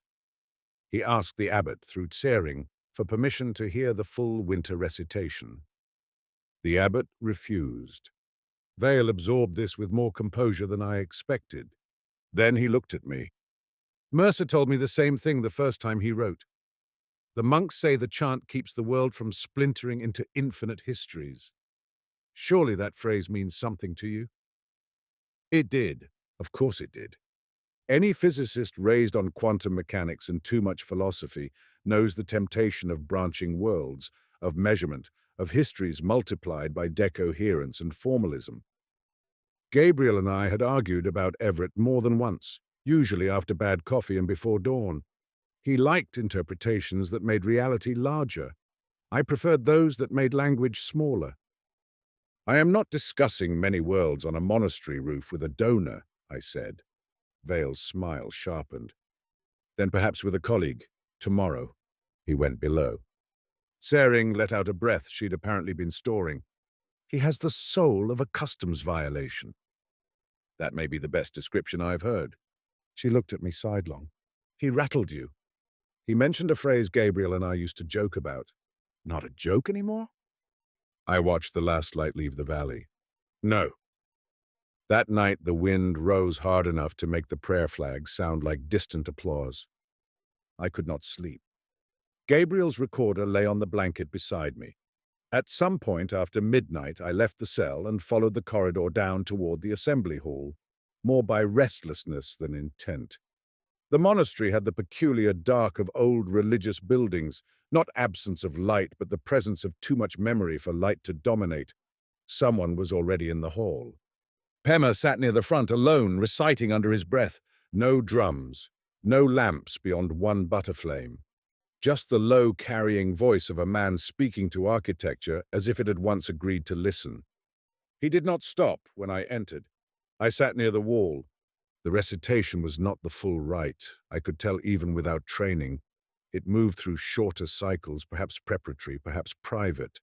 He asked the abbot, through Tsering, for permission to hear the full winter recitation. The abbot refused. Vale absorbed this with more composure than I expected. Then he looked at me. Mercer told me the same thing the first time he wrote. The monks say the chant keeps the world from splintering into infinite histories. Surely that phrase means something to you? It did. Of course it did. Any physicist raised on quantum mechanics and too much philosophy knows the temptation of branching worlds, of measurement, of histories multiplied by decoherence and formalism. Gabriel and I had argued about Everett more than once, usually after bad coffee and before dawn. He liked interpretations that made reality larger. I preferred those that made language smaller. I am not discussing many worlds on a monastery roof with a donor, I said. Vale's smile sharpened. Then perhaps with a colleague. Tomorrow. He went below. Tsering let out a breath she'd apparently been storing. He has the soul of a customs violation. That may be the best description I've heard. She looked at me sidelong. He rattled you. He mentioned a phrase Gabriel and I used to joke about. Not a joke anymore? I watched the last light leave the valley. No. That night the wind rose hard enough to make the prayer flags sound like distant applause. I could not sleep. Gabriel's recorder lay on the blanket beside me. At some point after midnight, I left the cell and followed the corridor down toward the assembly hall, more by restlessness than intent. The monastery had the peculiar dark of old religious buildings, not absence of light, but the presence of too much memory for light to dominate. Someone was already in the hall. Pema sat near the front alone, reciting under his breath. No drums, no lamps beyond one butterflame. Just the low, carrying voice of a man speaking to architecture as if it had once agreed to listen. He did not stop when I entered. I sat near the wall. The recitation was not the full rite. I could tell even without training. It moved through shorter cycles, perhaps preparatory, perhaps private.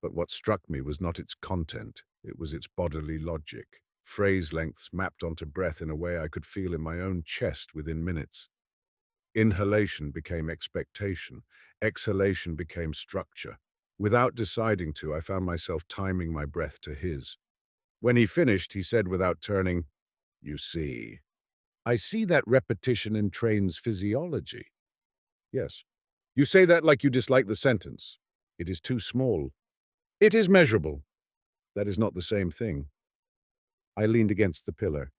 But what struck me was not its content. It was its bodily logic. Phrase lengths mapped onto breath in a way I could feel in my own chest within minutes. Inhalation became expectation. Exhalation became structure. Without deciding to, I found myself timing my breath to his. When he finished, he said without turning, "You see, I see that repetition entrains physiology." Yes. You say that like you dislike the sentence. It is too small. It is measurable. That is not the same thing. I leaned against the pillar.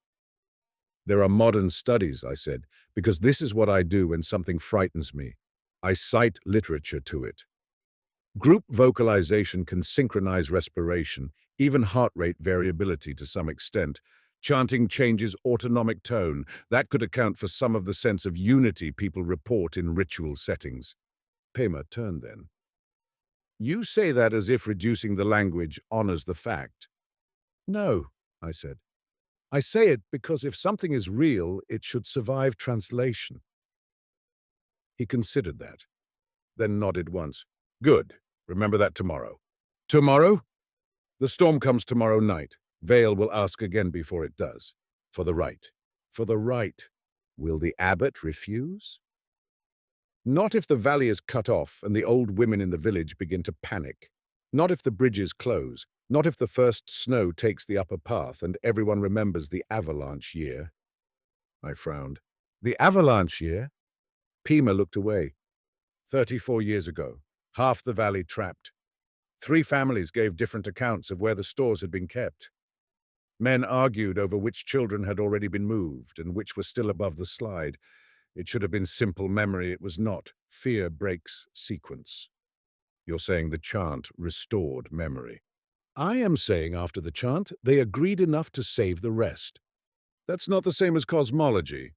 There are modern studies, I said, because this is what I do when something frightens me. I cite literature to it. Group vocalization can synchronize respiration, even heart rate variability to some extent. Chanting changes autonomic tone. That could account for some of the sense of unity people report in ritual settings. Pema turned then. You say that as if reducing the language honors the fact. No, I said. I say it because if something is real, it should survive translation. He considered that, then nodded once. Good. Remember that tomorrow. Tomorrow? The storm comes tomorrow night. Vale will ask again before it does. For the right. For the right. Will the abbot refuse? Not if the valley is cut off and the old women in the village begin to panic. Not if the bridges close. Not if the first snow takes the upper path and everyone remembers the avalanche year. I frowned. The avalanche year? Pema looked away. 34 years ago. Half the valley trapped. 3 families gave different accounts of where the stores had been kept. Men argued over which children had already been moved and which were still above the slide. It should have been simple memory. It was not. Fear breaks sequence. You're saying the chant restored memory. I am saying after the chant, they agreed enough to save the rest. That's not the same as cosmology.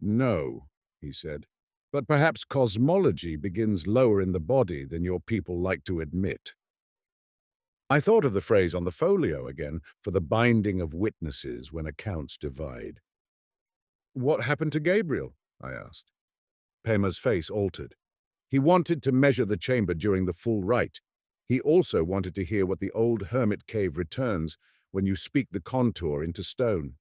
No, he said. But perhaps cosmology begins lower in the body than your people like to admit. I thought of the phrase on the folio again, for the binding of witnesses when accounts divide. What happened to Gabriel? I asked. Pema's face altered. He wanted to measure the chamber during the full rite. He also wanted to hear what the old hermit cave returns when you speak the contour into stone.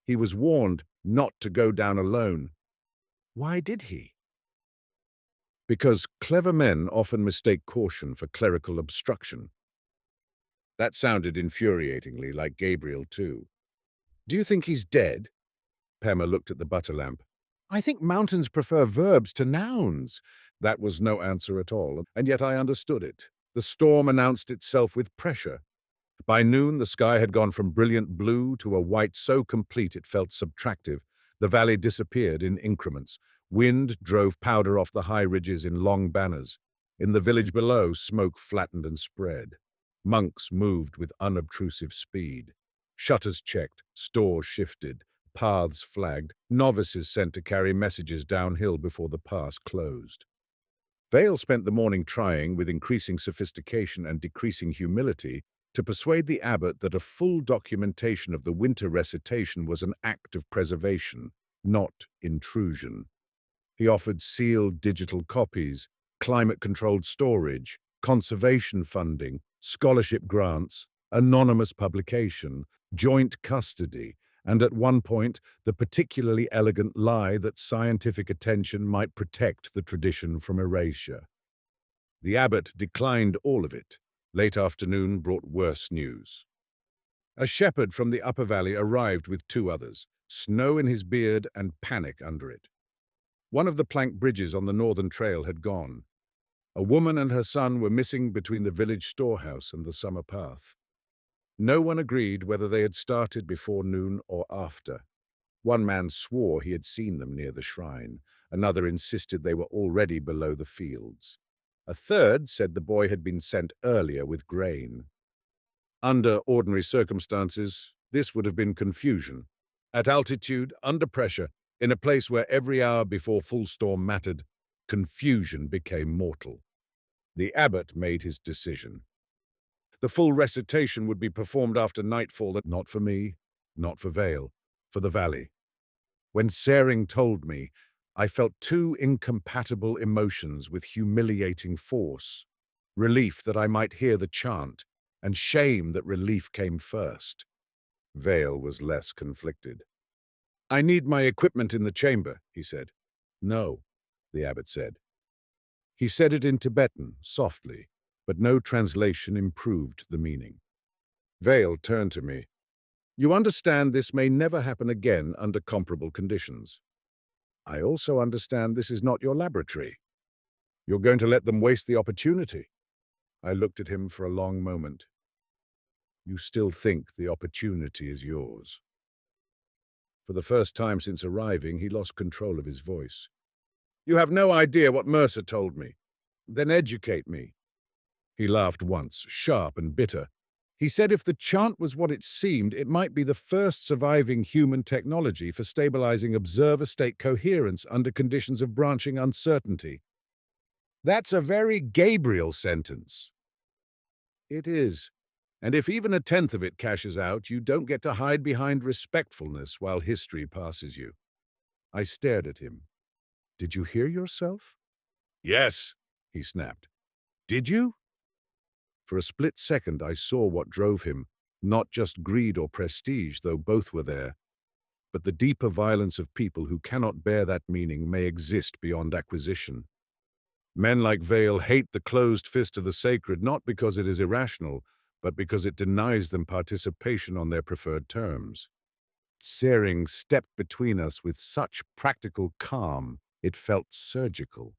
He was warned not to go down alone. Why did he? Because clever men often mistake caution for clerical obstruction. That sounded infuriatingly like Gabriel, too. Do you think he's dead? Pema looked at the butter lamp. I think mountains prefer verbs to nouns. That was no answer at all, and yet I understood it. The storm announced itself with pressure. By noon, the sky had gone from brilliant blue to a white so complete it felt subtractive. The valley disappeared in increments. Wind drove powder off the high ridges in long banners. In the village below, smoke flattened and spread. Monks moved with unobtrusive speed. Shutters checked, stores shifted, paths flagged, novices sent to carry messages downhill before the pass closed. Vale spent the morning trying, with increasing sophistication and decreasing humility, to persuade the abbot that a full documentation of the winter recitation was an act of preservation, not intrusion. He offered sealed digital copies, climate-controlled storage, conservation funding, scholarship grants, anonymous publication, joint custody, and at one point, the particularly elegant lie that scientific attention might protect the tradition from erasure. The abbot declined all of it. Late afternoon brought worse news. A shepherd from the upper valley arrived with two others, snow in his beard and panic under it. One of the plank bridges on the northern trail had gone. A woman and her son were missing between the village storehouse and the summer path. No one agreed whether they had started before noon or after. One man swore he had seen them near the shrine. Another insisted they were already below the fields. A third said the boy had been sent earlier with grain. Under ordinary circumstances, this would have been confusion. At altitude, under pressure, in a place where every hour before full storm mattered, confusion became mortal. The abbot made his decision. The full recitation would be performed after nightfall, not for me, not for Vale, for the valley. When Menrang told me, I felt two incompatible emotions with humiliating force. Relief that I might hear the chant, and shame that relief came first. Vale was less conflicted. I need my equipment in the chamber, he said. No, the abbot said. He said it in Tibetan, softly, but no translation improved the meaning. Vale turned to me. You understand this may never happen again under comparable conditions. I also understand this is not your laboratory. You're going to let them waste the opportunity. I looked at him for a long moment. You still think the opportunity is yours. For the first time since arriving, he lost control of his voice. You have no idea what Mercer told me. Then educate me. He laughed once, sharp and bitter. He said if the chant was what it seemed, it might be the first surviving human technology for stabilizing observer-state coherence under conditions of branching uncertainty. That's a very Gabriel sentence. It is. And if even a tenth of it cashes out, you don't get to hide behind respectfulness while history passes you. I stared at him. Did you hear yourself? Yes, he snapped. Did you? For a split second, I saw what drove him, not just greed or prestige, though both were there, but the deeper violence of people who cannot bear that meaning may exist beyond acquisition. Men like Vale hate the closed fist of the sacred not because it is irrational, but because it denies them participation on their preferred terms. Menrang stepped between us with such practical calm, it felt surgical.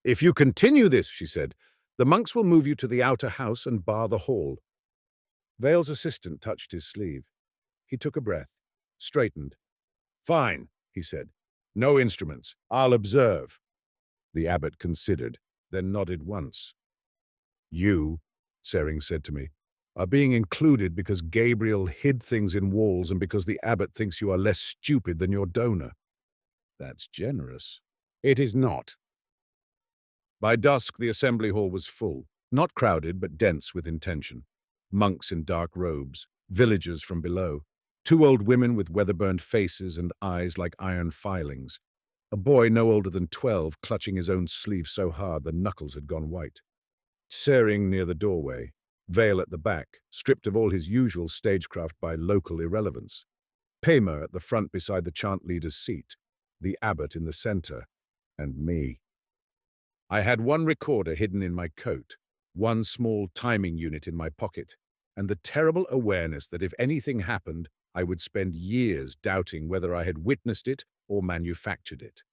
If you continue this, she said, the monks will move you to the outer house and bar the hall. Vale's assistant touched his sleeve. He took a breath, straightened. Fine, he said. No instruments. I'll observe. The abbot considered, then nodded once. You, Menrang said to me, are being included because Gabriel hid things in walls and because the abbot thinks you are less stupid than your donor. That's generous. It is not. By dusk, the assembly hall was full, not crowded but dense with intention. Monks in dark robes, villagers from below, two old women with weather-burned faces and eyes like iron filings, a boy no older than 12 clutching his own sleeve so hard the knuckles had gone white. Menrang near the doorway, Vale at the back, stripped of all his usual stagecraft by local irrelevance. Pema at the front beside the chant leader's seat, the abbot in the center, and me. I had one recorder hidden in my coat, one small timing unit in my pocket, and the terrible awareness that if anything happened, I would spend years doubting whether I had witnessed it or manufactured it.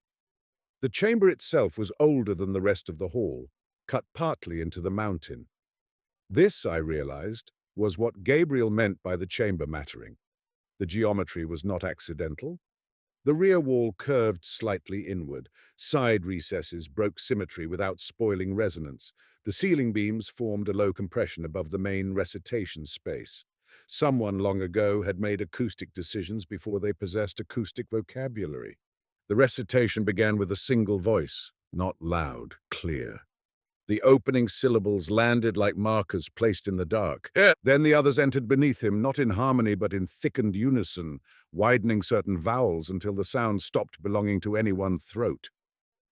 The chamber itself was older than the rest of the hall, cut partly into the mountain. This, I realized, was what Gabriel meant by the chamber mattering. The geometry was not accidental. The rear wall curved slightly inward. Side recesses broke symmetry without spoiling resonance. The ceiling beams formed a low compression above the main recitation space. Someone long ago had made acoustic decisions before they possessed acoustic vocabulary. The recitation began with a single voice, not loud, clear. The opening syllables landed like markers placed in the dark. Then the others entered beneath him, not in harmony but in thickened unison, widening certain vowels until the sound stopped belonging to any one throat.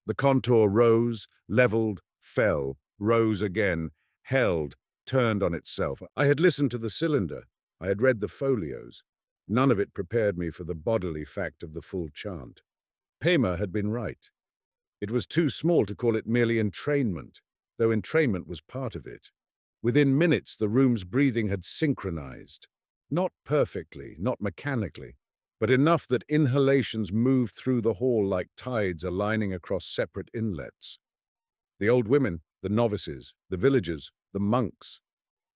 The contour rose, leveled, fell, rose again, held, turned on itself. I had listened to the cylinder. I had read the folios. None of it prepared me for the bodily fact of the full chant. Pema had been right. It was too small to call it merely entrainment, though entrainment was part of it. Within minutes, the room's breathing had synchronized. Not perfectly, not mechanically, but enough that inhalations moved through the hall like tides aligning across separate inlets. The old women, the novices, the villagers, the monks.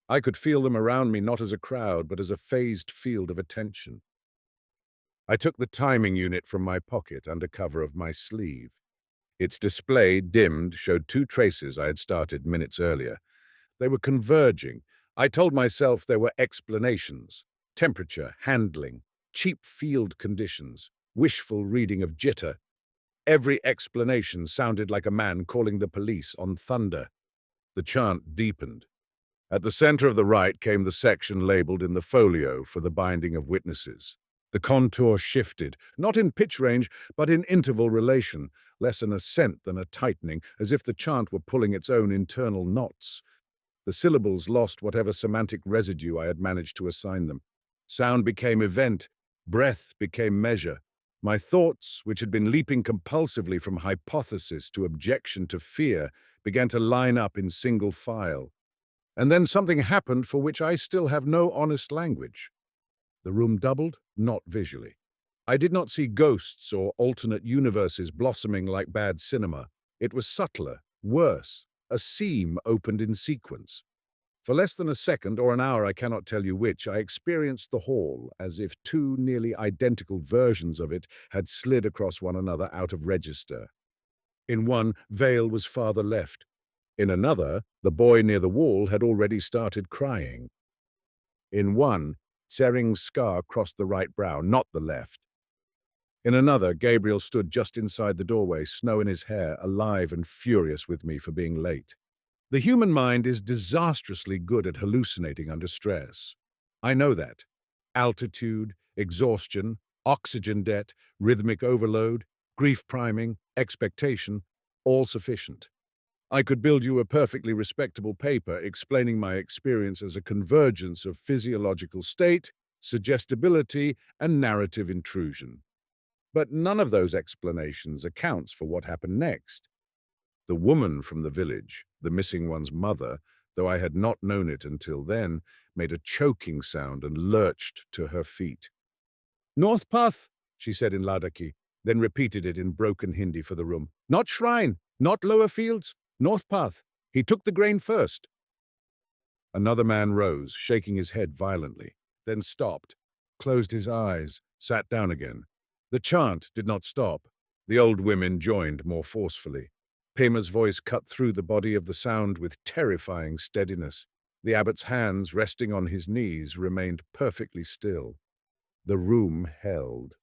I could feel them around me not as a crowd, but as a phased field of attention. I took the timing unit from my pocket under cover of my sleeve. Its display, dimmed, showed two traces I had started minutes earlier. They were converging. I told myself there were explanations. Temperature, handling, cheap field conditions, wishful reading of jitter. Every explanation sounded like a man calling the police on thunder. The chant deepened. At the center of the right came the section labeled in the folio for the binding of witnesses. The contour shifted, not in pitch range, but in interval relation, less an ascent than a tightening, as if the chant were pulling its own internal knots. The syllables lost whatever semantic residue I had managed to assign them. Sound became event, breath became measure. My thoughts, which had been leaping compulsively from hypothesis to objection to fear, began to line up in single file. And then something happened for which I still have no honest language. The room doubled, not visually. I did not see ghosts or alternate universes blossoming like bad cinema. It was subtler, worse. A seam opened in sequence. For less than a second or an hour, I cannot tell you which, I experienced the hall as if two nearly identical versions of it had slid across one another out of register. In one, Vale was farther left. In another, the boy near the wall had already started crying. In one, Tsering's scar crossed the right brow, not the left. In another, Gabriel stood just inside the doorway, snow in his hair, alive and furious with me for being late. The human mind is disastrously good at hallucinating under stress. I know that. Altitude, exhaustion, oxygen debt, rhythmic overload, grief priming, expectation, all sufficient. I could build you a perfectly respectable paper explaining my experience as a convergence of physiological state, suggestibility, and narrative intrusion. But none of those explanations accounts for what happened next. The woman from the village, the missing one's mother, though I had not known it until then, made a choking sound and lurched to her feet. "North path," she said in Ladakhi, then repeated it in broken Hindi for the room. "Not shrine, not lower fields, north path. He took the grain first." Another man rose, shaking his head violently, then stopped, closed his eyes, sat down again. The chant did not stop. The old women joined more forcefully. Pema's voice cut through the body of the sound with terrifying steadiness. The abbot's hands, resting on his knees, remained perfectly still. The room held.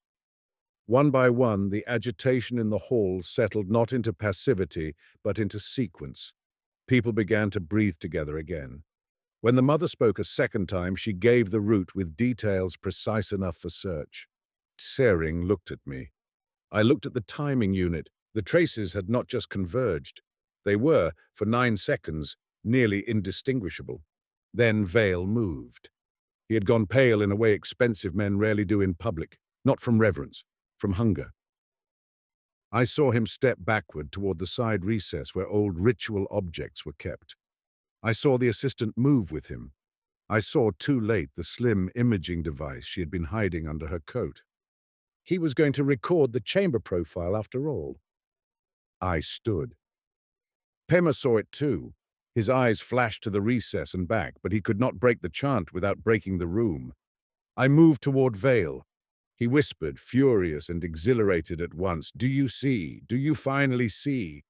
One by one, the agitation in the hall settled not into passivity, but into sequence. People began to breathe together again. When the mother spoke a second time, she gave the route with details precise enough for search. Tsering looked at me. I looked at the timing unit. The traces had not just converged. They were, for 9 seconds, nearly indistinguishable. Then Vale moved. He had gone pale in a way expensive men rarely do in public, not from reverence, from hunger. I saw him step backward toward the side recess where old ritual objects were kept. I saw the assistant move with him. I saw too late the slim imaging device she had been hiding under her coat. He was going to record the chamber profile after all. I stood. Pema saw it too. His eyes flashed to the recess and back, but he could not break the chant without breaking the room. I moved toward Vale. He whispered, furious and exhilarated at once, "Do you see? Do you finally see?"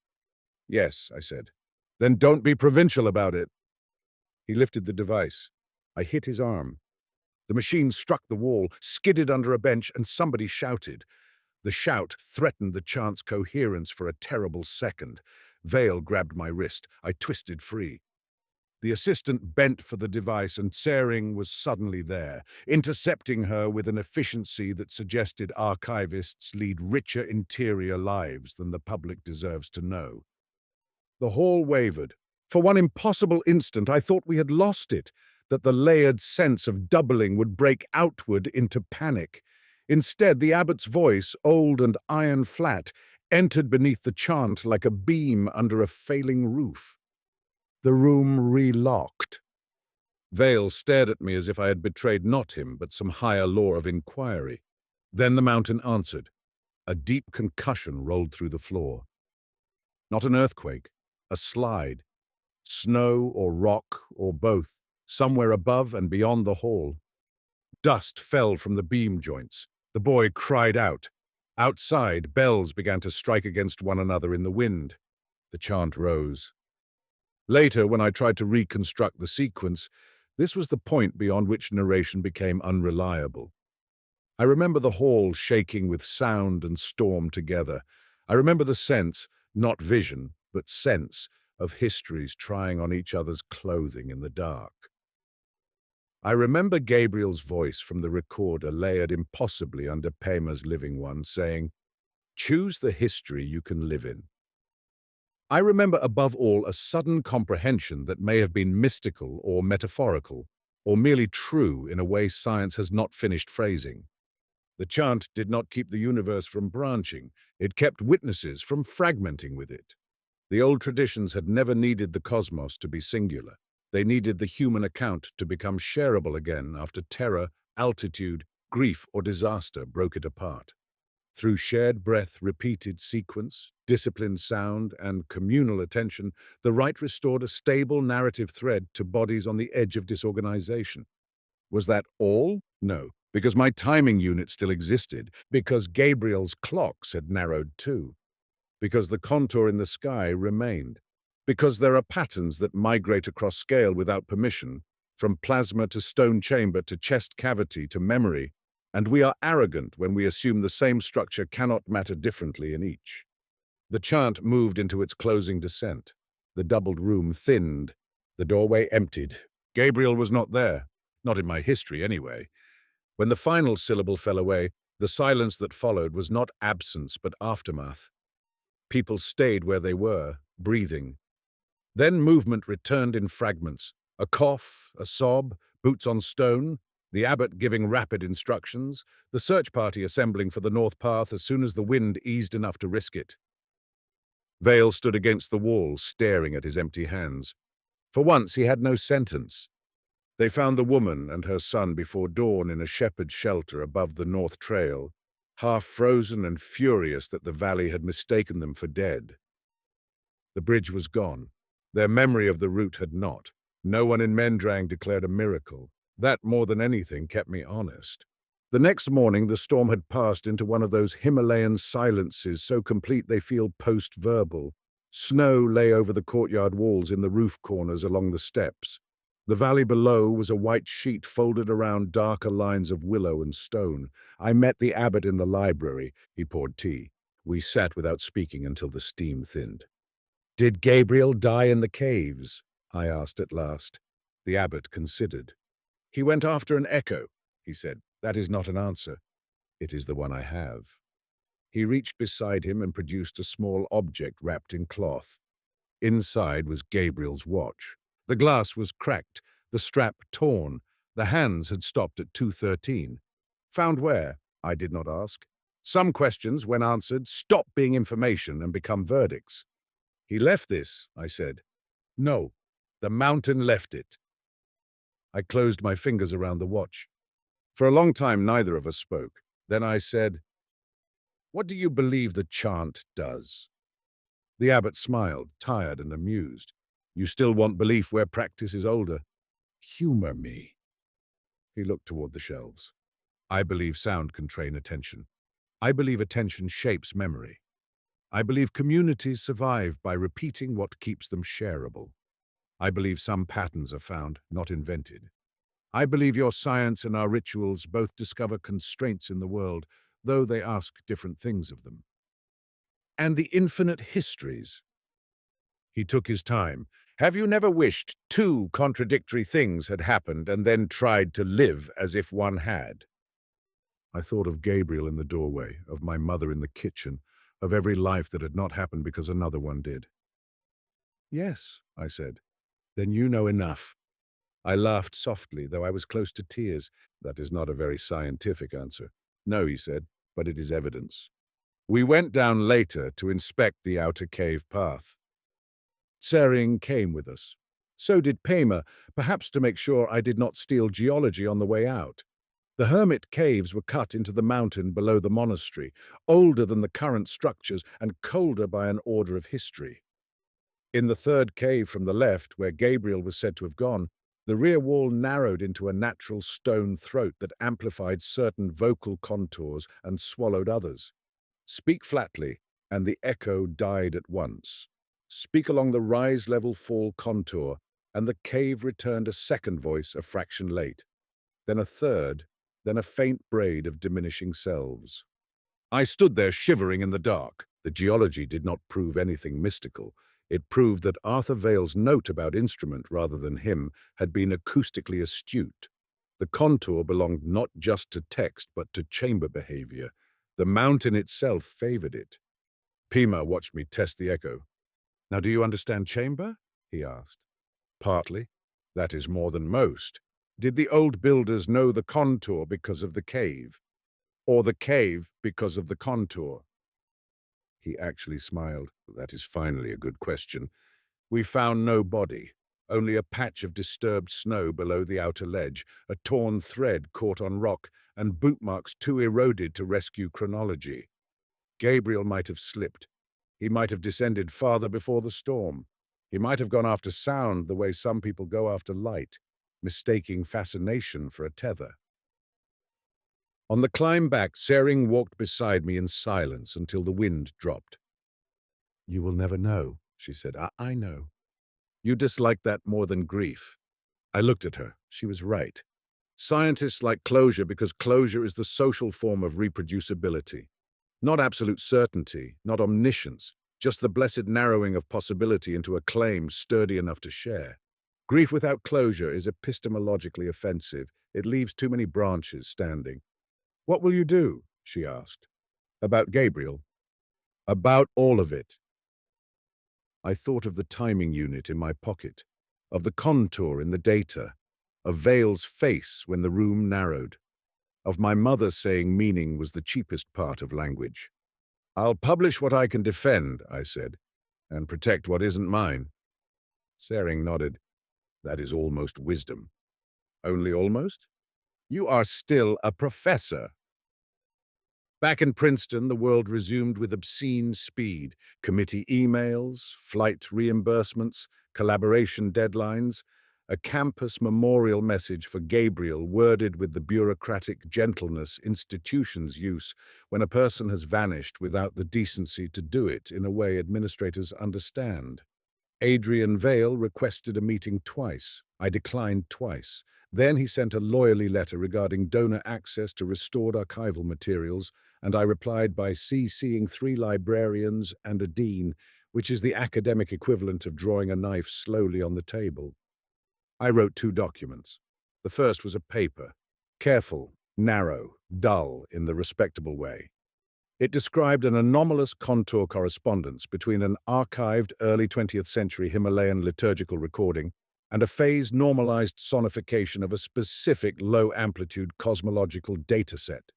"Yes," I said. "Then don't be provincial about it." He lifted the device. I hit his arm. The machine struck the wall, skidded under a bench, and somebody shouted. The shout threatened the chant's coherence for a terrible second. Vale grabbed my wrist. I twisted free. The assistant bent for the device, and Tsering was suddenly there, intercepting her with an efficiency that suggested archivists lead richer interior lives than the public deserves to know. The hall wavered. For one impossible instant, I thought we had lost it. that the layered sense of doubling would break outward into panic. Instead, the abbot's voice, old and iron-flat, entered beneath the chant like a beam under a failing roof. The room relocked. Vale stared at me as if I had betrayed not him, but some higher law of inquiry. Then the mountain answered. A deep concussion rolled through the floor. Not an earthquake, a slide. Snow or rock or both, somewhere above and beyond the hall. Dust fell from the beam joints. The boy cried out. Outside, bells began to strike against one another in the wind. The chant rose. Later, when I tried to reconstruct the sequence, this was the point beyond which narration became unreliable. I remember the hall shaking with sound and storm together. I remember the sense, not vision, but sense, of histories trying on each other's clothing in the dark. I remember Gabriel's voice from the recorder layered impossibly under Pema's living one, saying, "Choose the history you can live in." I remember above all a sudden comprehension that may have been mystical or metaphorical, or merely true in a way science has not finished phrasing. The chant did not keep the universe from branching, it kept witnesses from fragmenting with it. The old traditions had never needed the cosmos to be singular. They needed the human account to become shareable again after terror, altitude, grief, or disaster broke it apart. Through shared breath, repeated sequence, disciplined sound, and communal attention, the rite restored a stable narrative thread to bodies on the edge of disorganization. Was that all? No, because my timing unit still existed, because Gabriel's clocks had narrowed too, because the contour in the sky remained, because there are patterns that migrate across scale without permission, from plasma to stone chamber to chest cavity to memory, and we are arrogant when we assume the same structure cannot matter differently in each. The chant moved into its closing descent. The doubled room thinned. The doorway emptied. Gabriel was not there. Not in my history, anyway. When the final syllable fell away, the silence that followed was not absence but aftermath. People stayed where they were, breathing. Then movement returned in fragments. A cough, a sob, boots on stone, the abbot giving rapid instructions, the search party assembling for the north path as soon as the wind eased enough to risk it. Vale stood against the wall, staring at his empty hands. For once he had no sentence. They found the woman and her son before dawn in a shepherd's shelter above the north trail, half frozen and furious that the valley had mistaken them for dead. The bridge was gone. Their memory of the route had not. No one in Menrang declared a miracle. That, more than anything, kept me honest. The next morning, the storm had passed into one of those Himalayan silences so complete they feel post-verbal. Snow lay over the courtyard walls in the roof corners along the steps. The valley below was a white sheet folded around darker lines of willow and stone. I met the abbot in the library. He poured tea. We sat without speaking until the steam thinned. "Did Gabriel die in the caves?" I asked at last. The abbot considered. "He went after an echo," he said. "That is not an answer. It is the one I have." He reached beside him and produced a small object wrapped in cloth. Inside was Gabriel's watch. The glass was cracked, the strap torn. The hands had stopped at 2:13. "Found where?" I did not ask. Some questions, when answered, stop being information and become verdicts. "He left this," I said. "No, the mountain left it." I closed my fingers around the watch. For a long time, neither of us spoke. Then I said, "What do you believe the chant does?" The abbot smiled, tired and amused. "You still want belief where practice is older? Humor me." He looked toward the shelves. "I believe sound can train attention. I believe attention shapes memory. I believe communities survive by repeating what keeps them shareable. I believe some patterns are found, not invented. I believe your science and our rituals both discover constraints in the world, though they ask different things of them. And the infinite histories." He took his time. "Have you never wished two contradictory things had happened and then tried to live as if one had?" I thought of Gabriel in the doorway, of my mother in the kitchen, of every life that had not happened because another one did. "Yes," I said. "Then you know enough." I laughed softly, though I was close to tears. That is not a very scientific answer. No, he said, but it is evidence. We went down later to inspect the outer cave path. Tsering came with us. So did Pema, perhaps to make sure I did not steal geology on the way out. The hermit caves were cut into the mountain below the monastery, older than the current structures and colder by an order of history. In the third cave from the left, where Gabriel was said to have gone, the rear wall narrowed into a natural stone throat that amplified certain vocal contours and swallowed others. Speak flatly, and the echo died at once. Speak along the rise-level-fall contour, and the cave returned a second voice a fraction late, then a third, then a faint braid of diminishing selves. I stood there shivering in the dark. The geology did not prove anything mystical. It proved that Arthur Vale's note about instrument rather than him had been acoustically astute. The contour belonged not just to text but to chamber behavior. The mountain itself favored it. Pima watched me test the echo. "Now do you understand chamber?" he asked. "Partly. That is more than most. Did the old builders know the contour because of the cave? Or the cave because of the contour?" He actually smiled. "That is finally a good question. We found no body, only a patch of disturbed snow below the outer ledge, a torn thread caught on rock, and boot marks too eroded to rescue chronology. Gabriel might have slipped. He might have descended farther before the storm. He might have gone after sound the way some people go after light, mistaking fascination for a tether." On the climb back, Tsering walked beside me in silence until the wind dropped. "You will never know," she said. I know. You dislike that more than grief." I looked at her. She was right. Scientists like closure because closure is the social form of reproducibility. Not absolute certainty, not omniscience, just the blessed narrowing of possibility into a claim sturdy enough to share. Grief without closure is epistemologically offensive. It leaves too many branches standing. "What will you do?" she asked. "About Gabriel?" "About all of it." I thought of the timing unit in my pocket, of the contour in the data, of Vale's face when the room narrowed, of my mother saying meaning was the cheapest part of language. "I'll publish what I can defend," I said, "and protect what isn't mine." Tsering nodded. "That is almost wisdom." "Only almost? You are still a professor." Back in Princeton, the world resumed with obscene speed. Committee emails, flight reimbursements, collaboration deadlines, a campus memorial message for Gabriel worded with the bureaucratic gentleness institutions use when a person has vanished without the decency to do it in a way administrators understand. Adrian Vale requested a meeting twice. I declined twice. Then he sent a lawyerly letter regarding donor access to restored archival materials, and I replied by CCing 3 librarians and a dean, which is the academic equivalent of drawing a knife slowly on the table. I wrote 2 documents. The first was a paper, careful, narrow, dull in the respectable way. It described an anomalous contour correspondence between an archived early 20th century Himalayan liturgical recording and a phase normalized sonification of a specific low-amplitude cosmological dataset.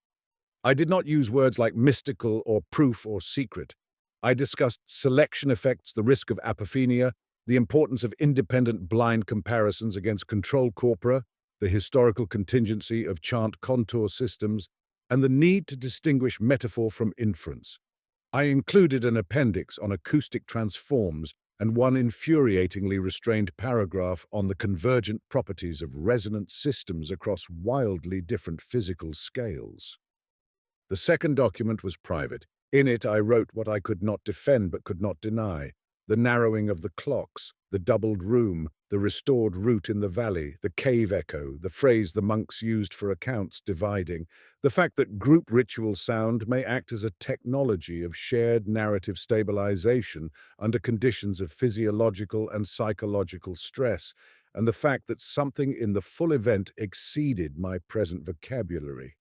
I did not use words like mystical or proof or secret. I discussed selection effects, the risk of apophenia, the importance of independent blind comparisons against control corpora, the historical contingency of chant contour systems, and the need to distinguish metaphor from inference. I included an appendix on acoustic transforms and one infuriatingly restrained paragraph on the convergent properties of resonant systems across wildly different physical scales. The second document was private. In it I wrote what I could not defend but could not deny: the narrowing of the clocks, the doubled room, the restored route in the valley, the cave echo, the phrase the monks used for accounts dividing, the fact that group ritual sound may act as a technology of shared narrative stabilization under conditions of physiological and psychological stress, and the fact that something in the full event exceeded my present vocabulary.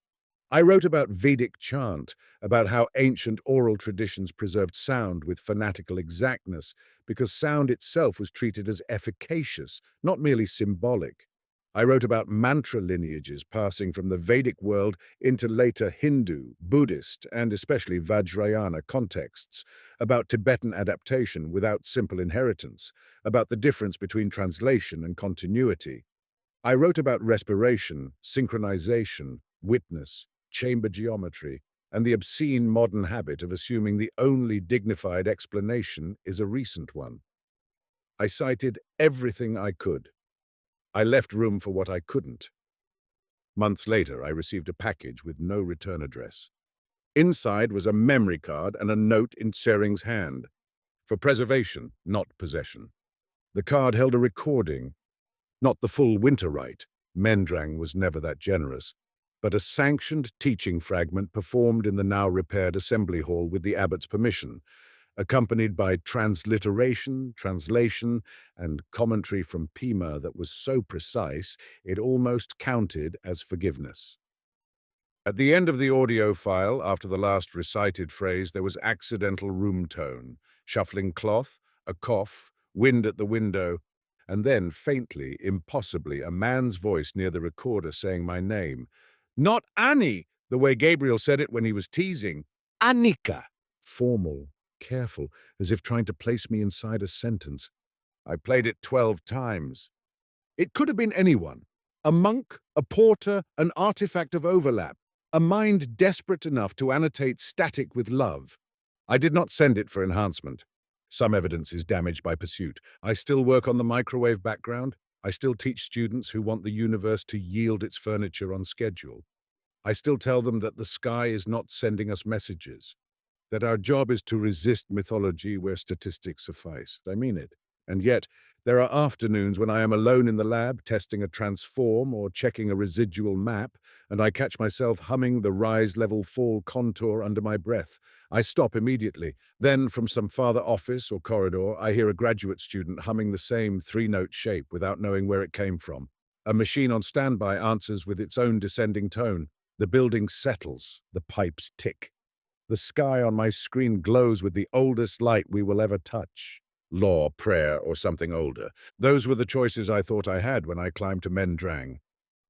I wrote about Vedic chant, about how ancient oral traditions preserved sound with fanatical exactness, because sound itself was treated as efficacious, not merely symbolic. I wrote about mantra lineages passing from the Vedic world into later Hindu, Buddhist, and especially Vajrayana contexts, about Tibetan adaptation without simple inheritance, about the difference between translation and continuity. I wrote about respiration, synchronization, witness, chamber geometry, and the obscene modern habit of assuming the only dignified explanation is a recent one. I cited everything I could. I left room for what I couldn't. Months later, I received a package with no return address. Inside was a memory card and a note in Tsering's hand. For preservation, not possession. The card held a recording, not the full winter rite. Menrang was never that generous, but a sanctioned teaching fragment performed in the now repaired assembly hall with the abbot's permission, accompanied by transliteration, translation, and commentary from Pima that was so precise it almost counted as forgiveness. At the end of the audio file, after the last recited phrase, there was accidental room tone, shuffling cloth, a cough, wind at the window, and then, faintly, impossibly, a man's voice near the recorder saying my name. Not Annie, the way Gabriel said it when he was teasing. Annika. Formal, careful, as if trying to place me inside a sentence. I played it 12 times. It could have been anyone. A monk, a porter, an artifact of overlap. A mind desperate enough to annotate static with love. I did not send it for enhancement. Some evidence is damaged by pursuit. I still work on the microwave background. I still teach students who want the universe to yield its furniture on schedule. I still tell them that the sky is not sending us messages, that our job is to resist mythology where statistics suffice. I mean it. And yet, there are afternoons when I am alone in the lab testing a transform or checking a residual map, and I catch myself humming the rise level fall contour under my breath. I stop immediately. Then, from some farther office or corridor, I hear a graduate student humming the same three-note shape without knowing where it came from. A machine on standby answers with its own descending tone. The building settles. The pipes tick. The sky on my screen glows with the oldest light we will ever touch. Law, prayer, or something older. Those were the choices I thought I had when I climbed to Menrang.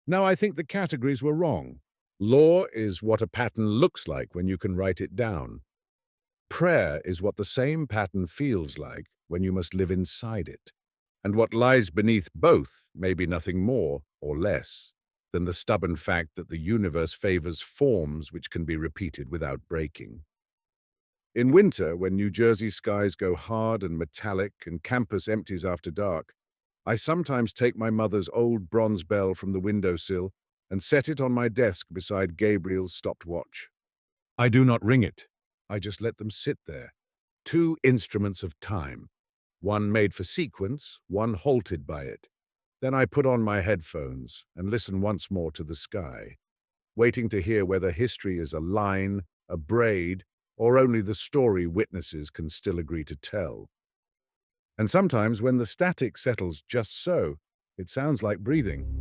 Now I think the categories were wrong. Law is what a pattern looks like when you can write it down. Prayer is what the same pattern feels like when you must live inside it. And what lies beneath both may be nothing more or less than the stubborn fact that the universe favors forms which can be repeated without breaking. In winter, when New Jersey skies go hard and metallic and campus empties after dark, I sometimes take my mother's old bronze bell from the windowsill and set it on my desk beside Gabriel's stopwatch. I do not ring it. I just let them sit there. Two instruments of time, one made for sequence, one halted by it. Then I put on my headphones and listen once more to the sky, waiting to hear whether history is a line, a braid, or only the story witnesses can still agree to tell. And sometimes when the static settles just so, it sounds like breathing.